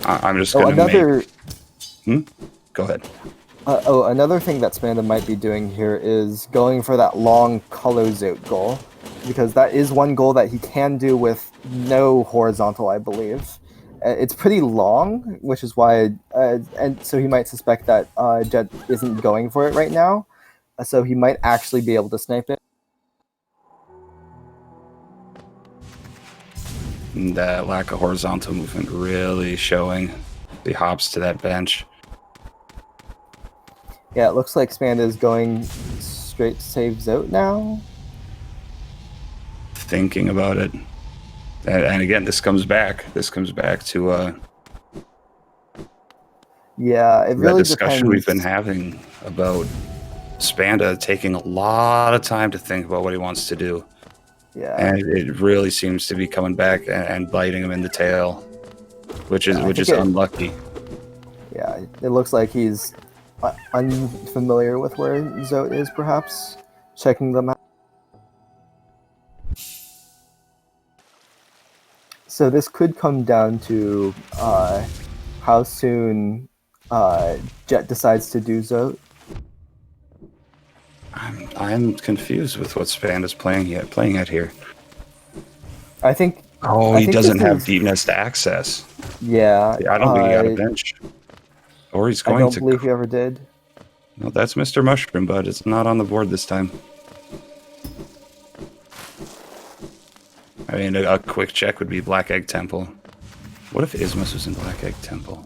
I'm just gonna Go ahead. Another thing that Spanda might be doing here is going for that long close-out goal, because that is one goal that he can do with no horizontal, I believe. It's pretty long, which is why, and so he might suspect that Jet isn't going for it right now, so he might actually be able to snipe it. That lack of horizontal movement really showing. He hops to that bench. Yeah, it looks like Spanda is going straight to save Zote now. Thinking about it. And again, this comes back to yeah, it really that discussion depends. we've been having about Spanda taking a lot of time to think about what he wants to do. Yeah, and it really seems to be coming back and biting him in the tail, which is unlucky. Yeah, it looks like he's unfamiliar with where Zote is, perhaps checking them out. So this could come down to how soon Jet decides to do Zote. I'm confused with what Spanda's playing at here. I think. He doesn't have deep nest access. Yeah, I don't think he got a bench, or he's going to. I don't believe he ever did. No, that's Mr. Mushroom, but it's not on the board this time. I mean, a quick check would be Black Egg Temple. What if Ismas was in Black Egg Temple?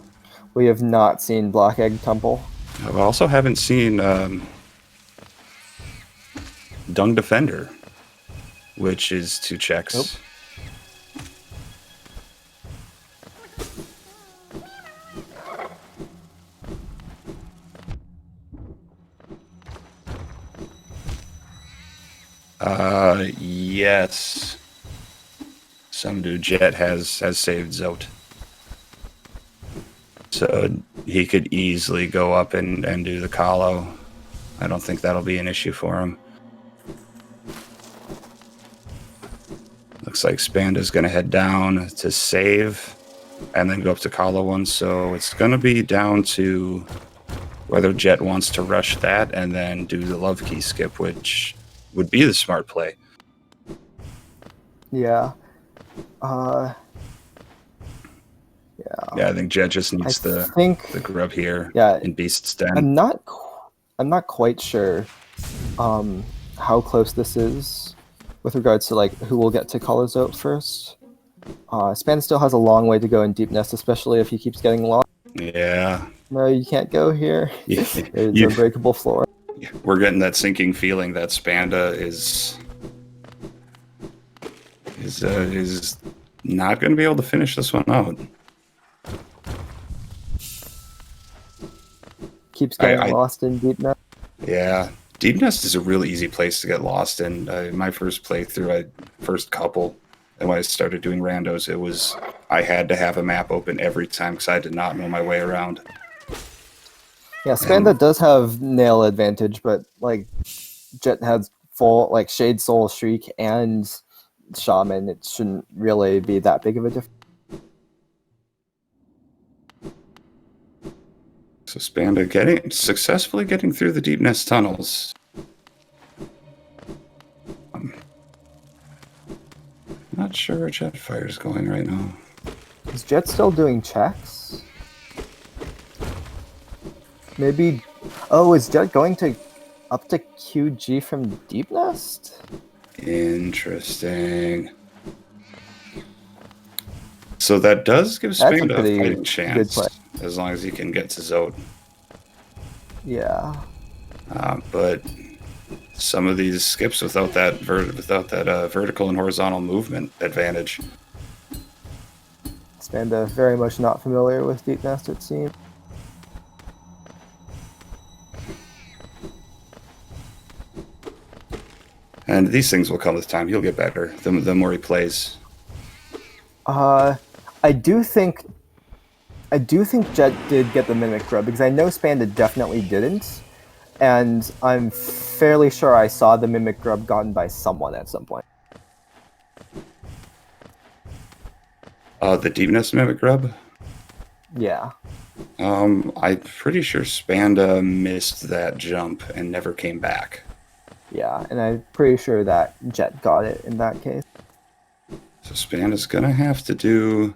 We have not seen Black Egg Temple. I also haven't seen Dung Defender, which is 2 checks. Nope. Yes. Some dude Jet has saved Zote. So he could easily go up and do the Kalo. I don't think that'll be an issue for him. Looks like Spanda's going to head down to save and then go up to Kalo one. So it's going to be down to whether Jet wants to rush that and then do the love key skip, which would be the smart play. Yeah. Yeah, I think Jet just needs the grub here. Yeah, in Beast's Den. I'm not quite sure how close this is with regards to like who will get to Zote first. Span still has a long way to go in Deep Nest, especially if he keeps getting lost. Yeah. No, you can't go here. It's an unbreakable floor. We're getting that sinking feeling that Spanda is not going to be able to finish this one out. Keeps getting lost in Deep Nest. Yeah, Deep Nest is a really easy place to get lost in. My first playthrough, first couple, and when I started doing randos, I had to have a map open every time because I did not know my way around. Yeah, Spanda does have nail advantage, but like Jet has full like Shade Soul, Shriek, and Shaman. It shouldn't really be that big of a difference. So Spanda successfully getting through the deep nest tunnels. Not sure where Jetfire is going right now. Is Jet still doing checks? Maybe. Oh, is Jet going to up to QG from Deep Nest? Interesting. So that does give Spanda a fighting chance, as long as he can get to Zote. Yeah. But some of these skips without that vertical and horizontal movement advantage. Spanda very much not familiar with Deep Nest, it seems. And these things will come with time. He'll get better the more he plays. I do think Jet did get the Mimic Grub, because I know Spanda definitely didn't. And I'm fairly sure I saw the Mimic Grub gotten by someone at some point. The Deep Nest Mimic Grub? Yeah. I'm pretty sure Spanda missed that jump and never came back. Yeah, and I'm pretty sure that Jet got it in that case. So Spanda's gonna have to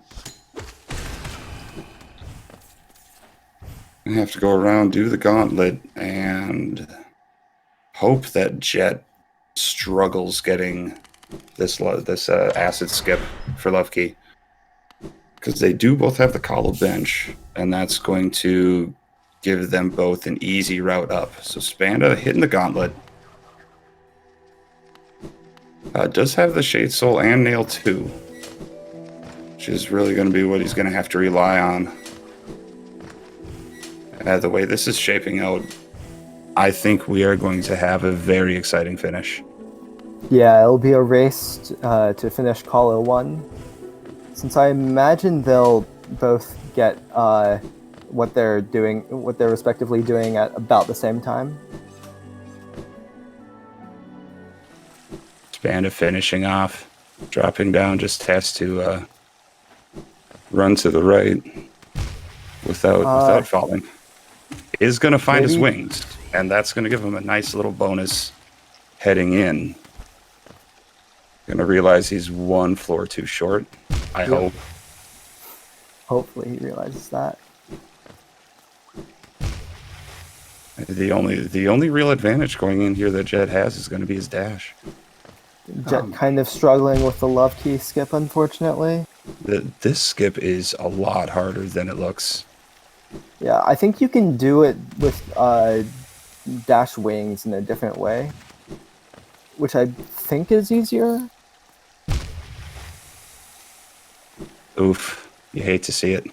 go around, do the gauntlet, and hope that Jet struggles getting this acid skip for Love Key. Because they do both have the Hollow Bench, and that's going to give them both an easy route up. So Spanda hitting the gauntlet. Does have the Shade Soul and Nail 2, which is really going to be what he's going to have to rely on. The way this is shaping out, I think we are going to have a very exciting finish. Yeah, it'll be a race to finish Hollow 1. Since I imagine they'll both get what they're respectively doing at about the same time. Spanda finishing off, dropping down, just has to run to the right without falling. Is going to find his wings, and that's going to give him a nice little bonus heading in. Going to realize he's one floor too short. I hope. Hopefully he realizes that. The only real advantage going in here that Jet has is going to be his dash. Jet kind of struggling with the Love Key skip, unfortunately. This skip is a lot harder than it looks. Yeah, I think you can do it with dash wings in a different way, which I think is easier. Oof, you hate to see it.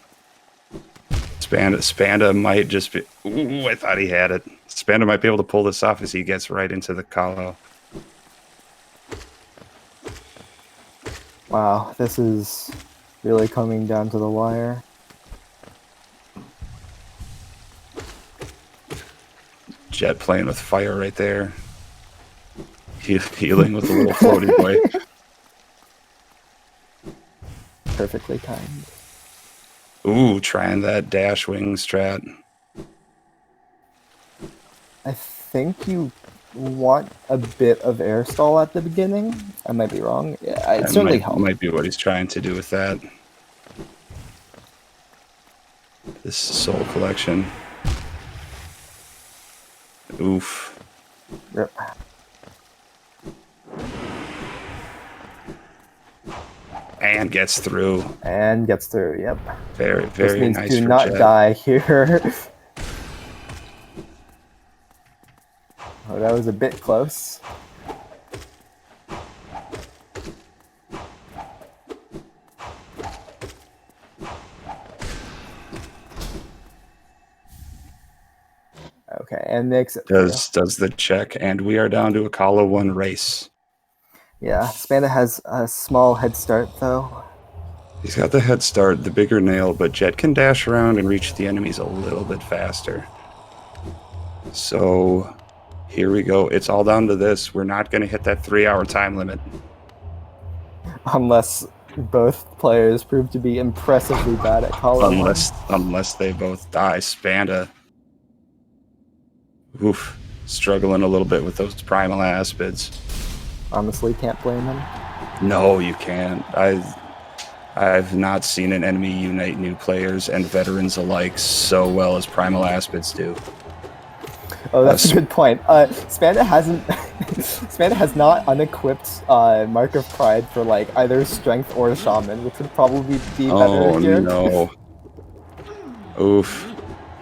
Spanda might just be... Ooh, I thought he had it. Spanda might be able to pull this off as he gets right into the Hollow. Wow, this is really coming down to the wire. Jet playing with fire right there. Healing with a little floaty boy. Perfectly timed. Ooh, trying that dash wing strat. I think you want a bit of air stall at the beginning. I might be wrong. Yeah, it certainly helps. Might be what he's trying to do with that. This soul collection. Oof. Rip. And gets through. And gets through, yep. Very, This very means nice do for not Jet. die here. Oh, that was a bit close. Okay, and makes it Does the check, and we are down to a Hollow 1 race. Yeah, Spanda has a small head start, though. He's got the head start, the bigger nail, but Jet can dash around and reach the enemies a little bit faster. So here we go. It's all down to this. We're not going to hit that 3-hour time limit. Unless both players prove to be impressively bad at Hollow 1. Unless they both die. Spanda Oof. Struggling a little bit with those primal aspids. Honestly, can't blame him. No, you can't. I've not seen an enemy unite new players and veterans alike so well as primal aspids do. Oh, that's a good point. Spanda hasn't. Spanda has not unequipped Mark of Pride for like either strength or shaman, which would probably be better here. Oh no! Oof!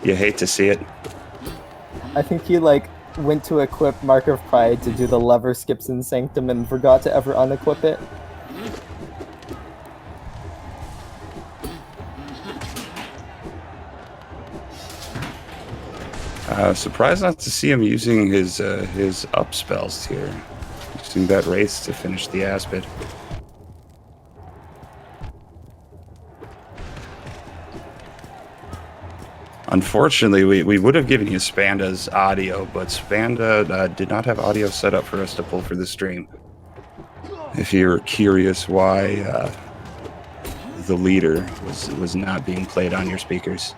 You hate to see it. I think he like went to equip Mark of Pride to do the lever skips in Sanctum and forgot to ever unequip it. Surprised not to see him using his up spells here. Using that race to finish the aspid. Unfortunately, we would have given you Spanda's audio, but Spanda did not have audio set up for us to pull for the stream. If you're curious why the leader was not being played on your speakers.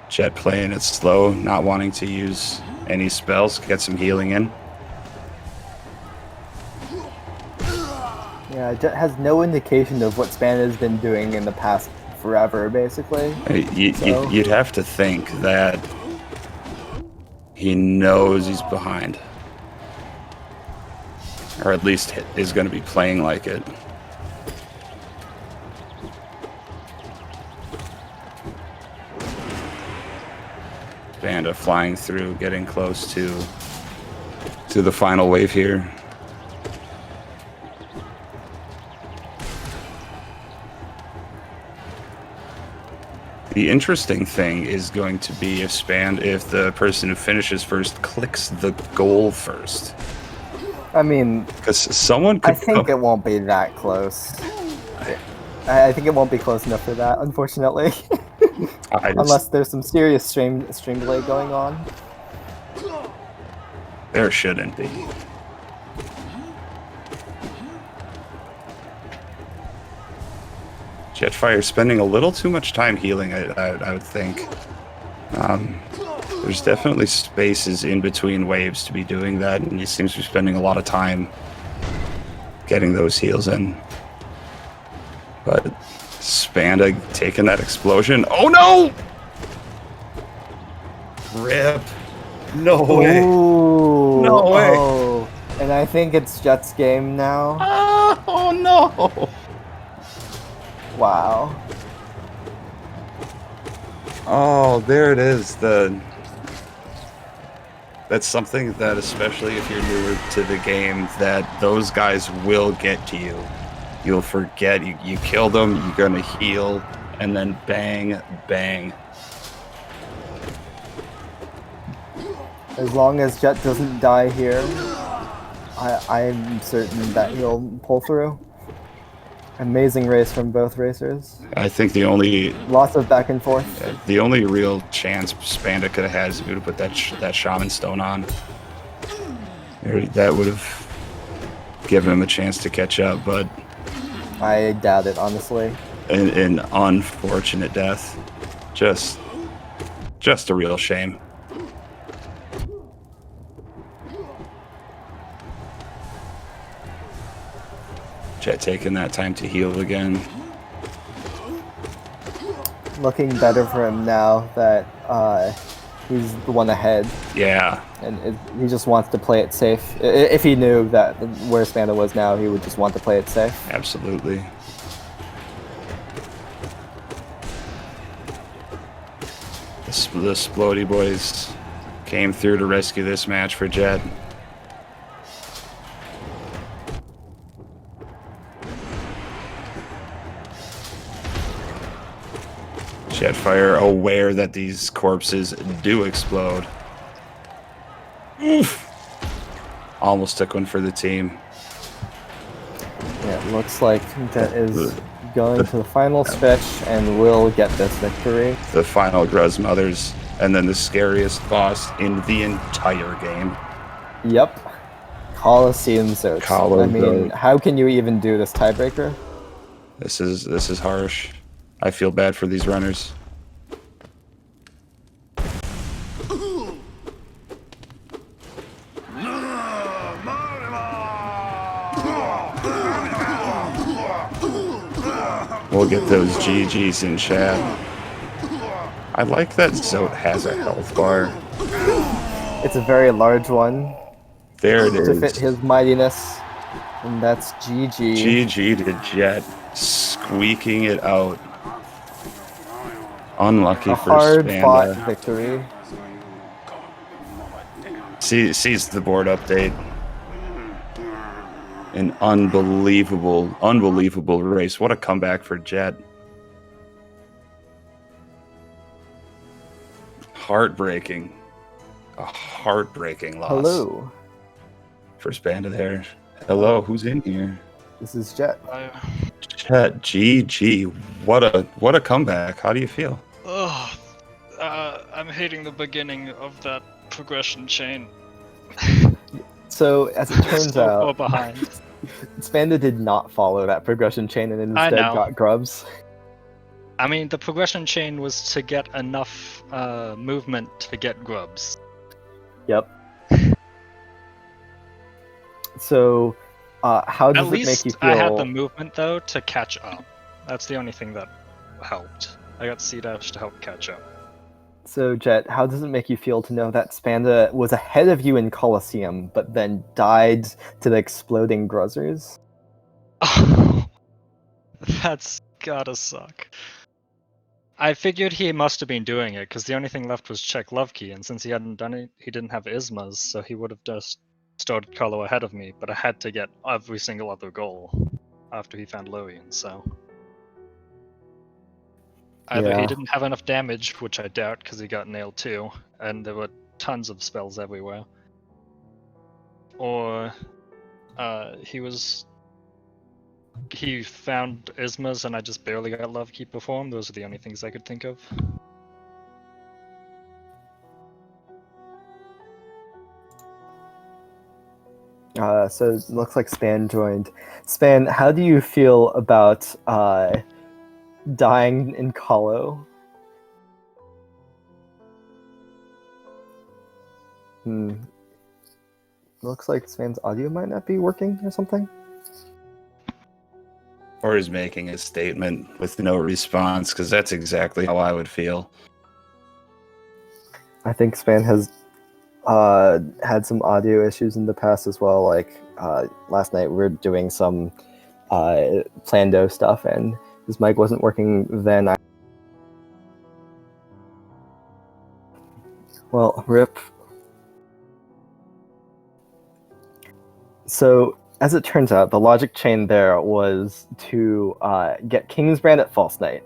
Jet playing it slow, not wanting to use any spells, get some healing in. Yeah, Jet has no indication of what Spanda has been doing in the past forever, basically. You'd have to think that he knows he's behind. Or at least is going to be playing like it. Spanda flying through, getting close to the final wave here. The interesting thing is going to be if the person who finishes first clicks the goal first. I mean, because someone could I think it won't be that close. I think it won't be close enough for that, unfortunately. Unless there's some serious stream delay going on. There shouldn't be. Jetfire spending a little too much time healing, I would think. There's definitely spaces in between waves to be doing that, and he seems to be spending a lot of time getting those heals in. But Spanda taking that explosion. Oh no! Rip. No way. Ooh, no way. Oh, and I think it's Jet's game now. Oh no. Wow. Oh, there it is. That's something that, especially if you're newer to the game, that those guys will get to you. You'll forget you killed them, you're gonna heal, and then bang, bang. As long as Jet doesn't die here, I'm certain that he'll pull through. Amazing race from both racers. I think the only lots of back and forth. The only real chance Spanda could have had is if he would have put that Shaman Stone on. That would have given him a chance to catch up, but I doubt it, honestly. An unfortunate death. Just a real shame. Jet taking that time to heal again. Looking better for him now that he's the one ahead. Yeah. And he just wants to play it safe. If he knew that where Spanda was now, he would just want to play it safe. Absolutely. The Splody boys came through to rescue this match for Jet. Jetfire aware that these corpses do explode. Oof. Almost took one for the team. Yeah, it looks like Jet is going to the final stretch and will get this victory. The final Gruz Mothers, and then the scariest boss in the entire game. Yep. Coliseum Search. I mean, how can you even do this tiebreaker? This is harsh. I feel bad for these runners. We'll get those GGs in chat. I like that Zote has a health bar. It's a very large one There it to fit is. his mightiness, and that's GG. GG to Jet, squeaking it out. Unlucky A for hard-fought Spanda. victory. Sees the board update. An unbelievable race. What a comeback for Jet. Heartbreaking. A heartbreaking loss. Hello. For Spanda there. Hello, who's in here? This is Jet. Jet, GG. What a comeback. How do you feel? Oh, I'm hating the beginning of that progression chain. So, as it turns So far out, behind. Spanda did not follow that progression chain and I instead know. got grubs. I mean, the progression chain was to get enough movement to get grubs. Yep. So, how does At it make least you feel? I had the movement though to catch up. That's the only thing that helped. I got C-Dash to help catch up. So, Jet, how does it make you feel to know that Spanda was ahead of you in Colosseum, but then died to the exploding Gruzzers? Oh, that's gotta suck. I figured he must have been doing it, because the only thing left was check love key, and since he hadn't done it, he didn't have Ismas, so he would have just started Colo ahead of me, but I had to get every single other goal after he found Lillian, so... Either he Yeah. didn't have enough damage, which I doubt, because he got nailed too, and there were tons of spells everywhere. Or he found Ismas and I just barely got love key performed. Those are the only things I could think of. So it looks like Span joined. Span, how do you feel about dying in Colo? Looks like Span's audio might not be working or something. Or is making a statement with no response, because that's exactly how I would feel. I think Span has had some audio issues in the past as well. Like last night we were doing some Plando stuff and his mic wasn't working then. Well, rip. So, as it turns out, the logic chain there was to get Kingsbrand at False Knight,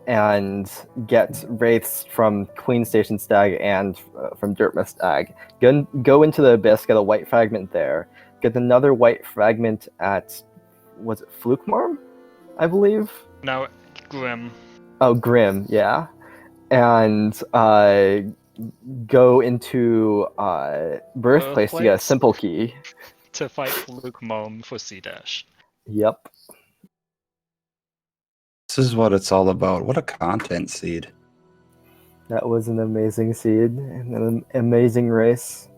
and get Wraiths from Queen Station Stag and from Dirtmouth Stag. Go into the Abyss, get a white fragment there, get another white fragment at, was it Flukemarm, I believe? No, Grim. Oh, Grim, yeah. And go into Birthplace to get a Birthplace? simple key. To fight Luke Mom for C-Dash. Yep. This is what it's all about. What a content seed. That was an amazing seed and an amazing race.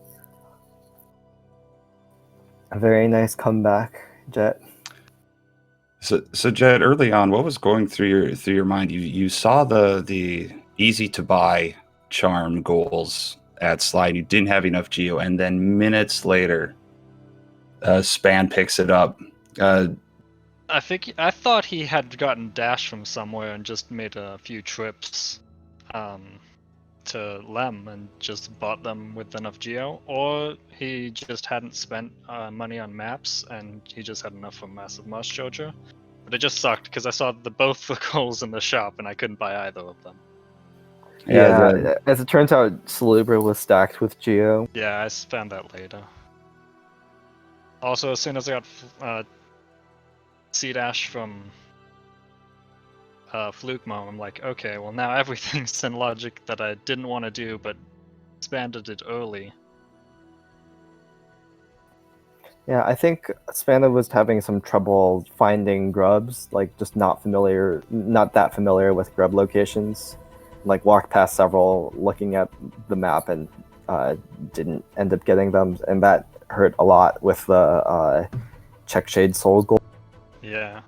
A very nice comeback, Jet. So Jet, early on, what was going through your mind? You saw the easy to buy charm goals at Slide. You didn't have enough geo, and then minutes later, Span picks it up. I thought he had gotten Dash from somewhere and just made a few trips to Lem and just bought them with enough geo, or he just hadn't spent money on maps and he just had enough for Massive Moss Jojo. But it just sucked because I saw both the goals in the shop and I couldn't buy either of them. Yeah, as it turns out, Salubra was stacked with geo. Yeah, I found that later. Also, as soon as I got C-Dash from Fluke Mom, I'm like, okay, well now everything's in logic that I didn't want to do, but expanded it early. Yeah, I think Spanda was having some trouble finding grubs, like just not that familiar with grub locations. Like walked past several looking at the map and didn't end up getting them, and that hurt a lot with the Check Shade Soul goal. Yeah.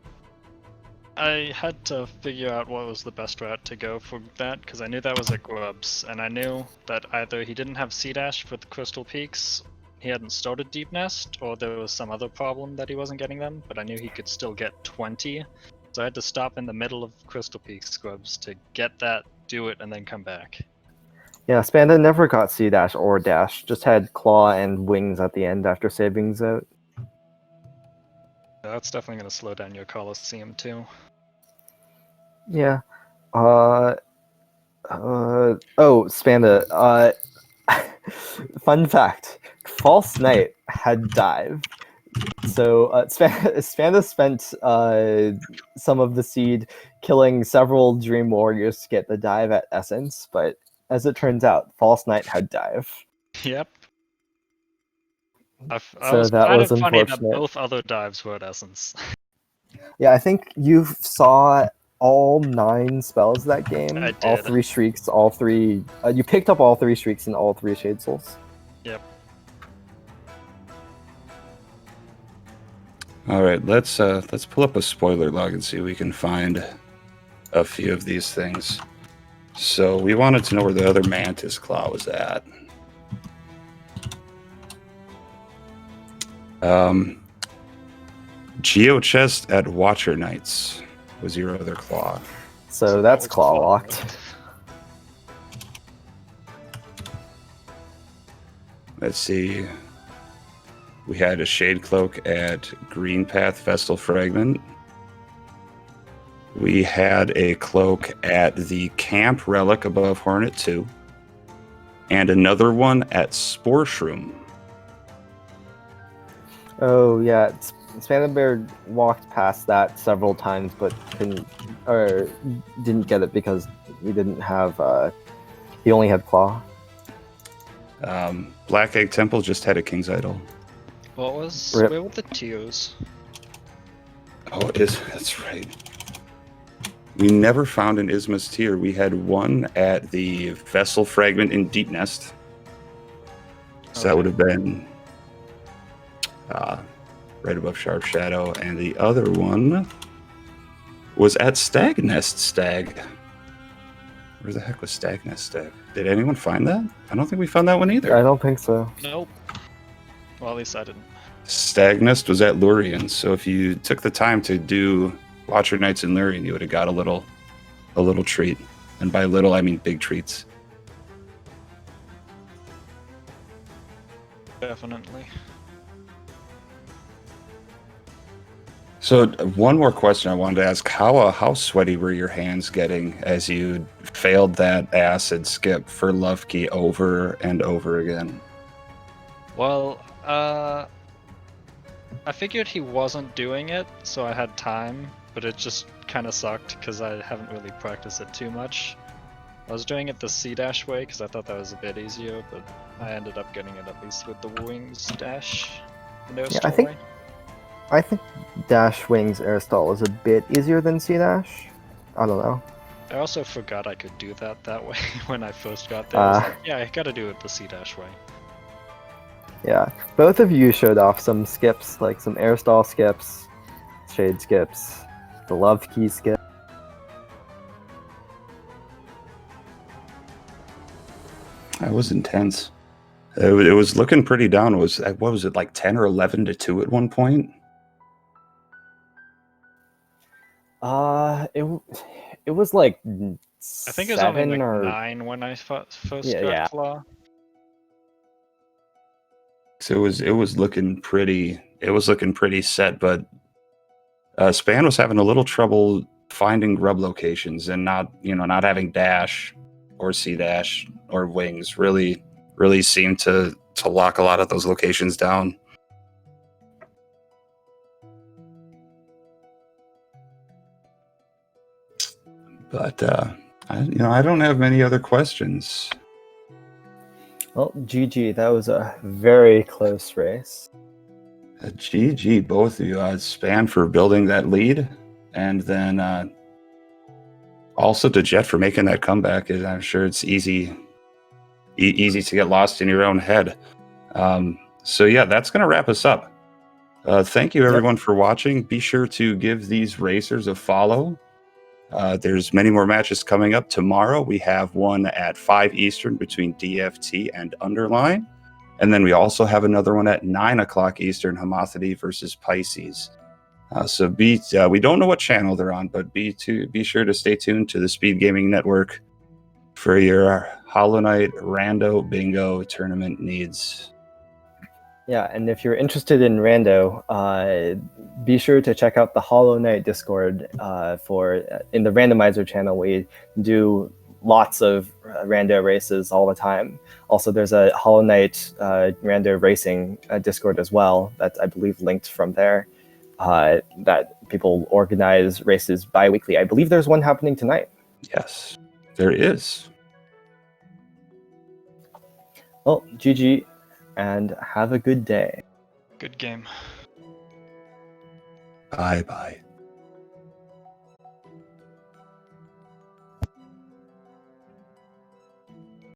I had to figure out what was the best route to go for that, because I knew that was at Grubs, and I knew that either he didn't have Sea Dash for the Crystal Peaks, he hadn't started Deep Nest, or there was some other problem that he wasn't getting them, but I knew he could still get 20, so I had to stop in the middle of Crystal Peaks Grubs to get that, do it, and then come back. Yeah, Spanda never got C dash or dash, just had claw and wings at the end after savings out. That's definitely going to slow down your Coliseum too. Yeah. Oh, Spanda. Fun fact: False Knight had dive. So Spanda spent some of the seed killing several Dream Warriors to get the dive at Essence, but as it turns out, False Knight had dive. Yep. I So was that kind was of funny that unfortunate. both other dives were at Essence. Yeah, I think you saw all 9 spells that game. I All did. 3 streaks, all 3. You picked up all 3 streaks and all 3 Shade Souls. Yep. All right, let's pull up a spoiler log and see if we can find a few of these things. So we wanted to know where the other Mantis Claw was at. Geo Chest at Watcher Knights was your other claw. So that's claw locked. Let's see. We had a Shade Cloak at Green Path Vestal Fragment. We had a cloak at the Camp Relic above Hornet 2. And another one at Spore Shroom. Oh yeah, Spanda Bear walked past that several times, but didn't get it because he didn't have. He only had claw. Black Egg Temple just had a King's Idol. What was? Rip. Where were the Teos? Oh, that's right. We never found an Isma's Tear. We had one at the Vessel Fragment in Deep Nest. So that would have been right above Sharp Shadow. And the other one was at Stag Nest Stag. Where the heck was Stag Nest Stag? Did anyone find that? I don't think we found that one either. I don't think so. Nope. Well, at least I didn't. Stag Nest was at Lurien. So if you took the time to do Watcher Nights in Lurien, you would have got a little treat. And by little, I mean big treats. Definitely. So one more question I wanted to ask. How sweaty were your hands getting as you failed that acid skip for Love Key over and over again? Well, I figured he wasn't doing it, so I had time, but it just kind of sucked because I haven't really practiced it too much. I was doing it the C-dash way because I thought that was a bit easier, but I ended up getting it at least with the wings dash. Yeah, I think dash wings airstall is a bit easier than C dash. I don't know. I also forgot I could do that way when I first got there. I was like, yeah, I gotta do it the C-dash way. Yeah, both of you showed off some skips, like some airstall skips, shade skips, the Love Key skip. That was intense. It was looking pretty down. What was it, like 10 or 11 to 2 at one point? It was like I think it was only like or 9 when I first got yeah. Claw. So it was looking pretty. It was looking pretty set, but Span was having a little trouble finding grub locations and not having dash or C dash or wings really seemed to lock a lot of those locations down. But I don't have many other questions. Well, GG, that was a very close race. GG, both of you. Span for building that lead, and then also to Jet for making that comeback. I'm sure it's easy to get lost in your own head. So yeah, that's going to wrap us up. Thank you, everyone, for watching. Be sure to give these racers a follow. There's many more matches coming up. Tomorrow, we have one at 5 Eastern between DFT and Underline. And then we also have another one at 9 o'clock Eastern, Homothety versus Pisces. We don't know what channel they're on, but be sure to stay tuned to the Speed Gaming Network for your Hollow Knight Rando Bingo tournament needs. Yeah, and if you're interested in Rando, be sure to check out the Hollow Knight Discord in the Randomizer channel. We do lots of Rando races all the time. Also, there's a Hollow Knight Rando Racing Discord as well that's, I believe, linked from there, that people organize races bi-weekly. I believe there's one happening tonight. Yes, there is. Well, GG, and have a good day. Good game. Bye-bye.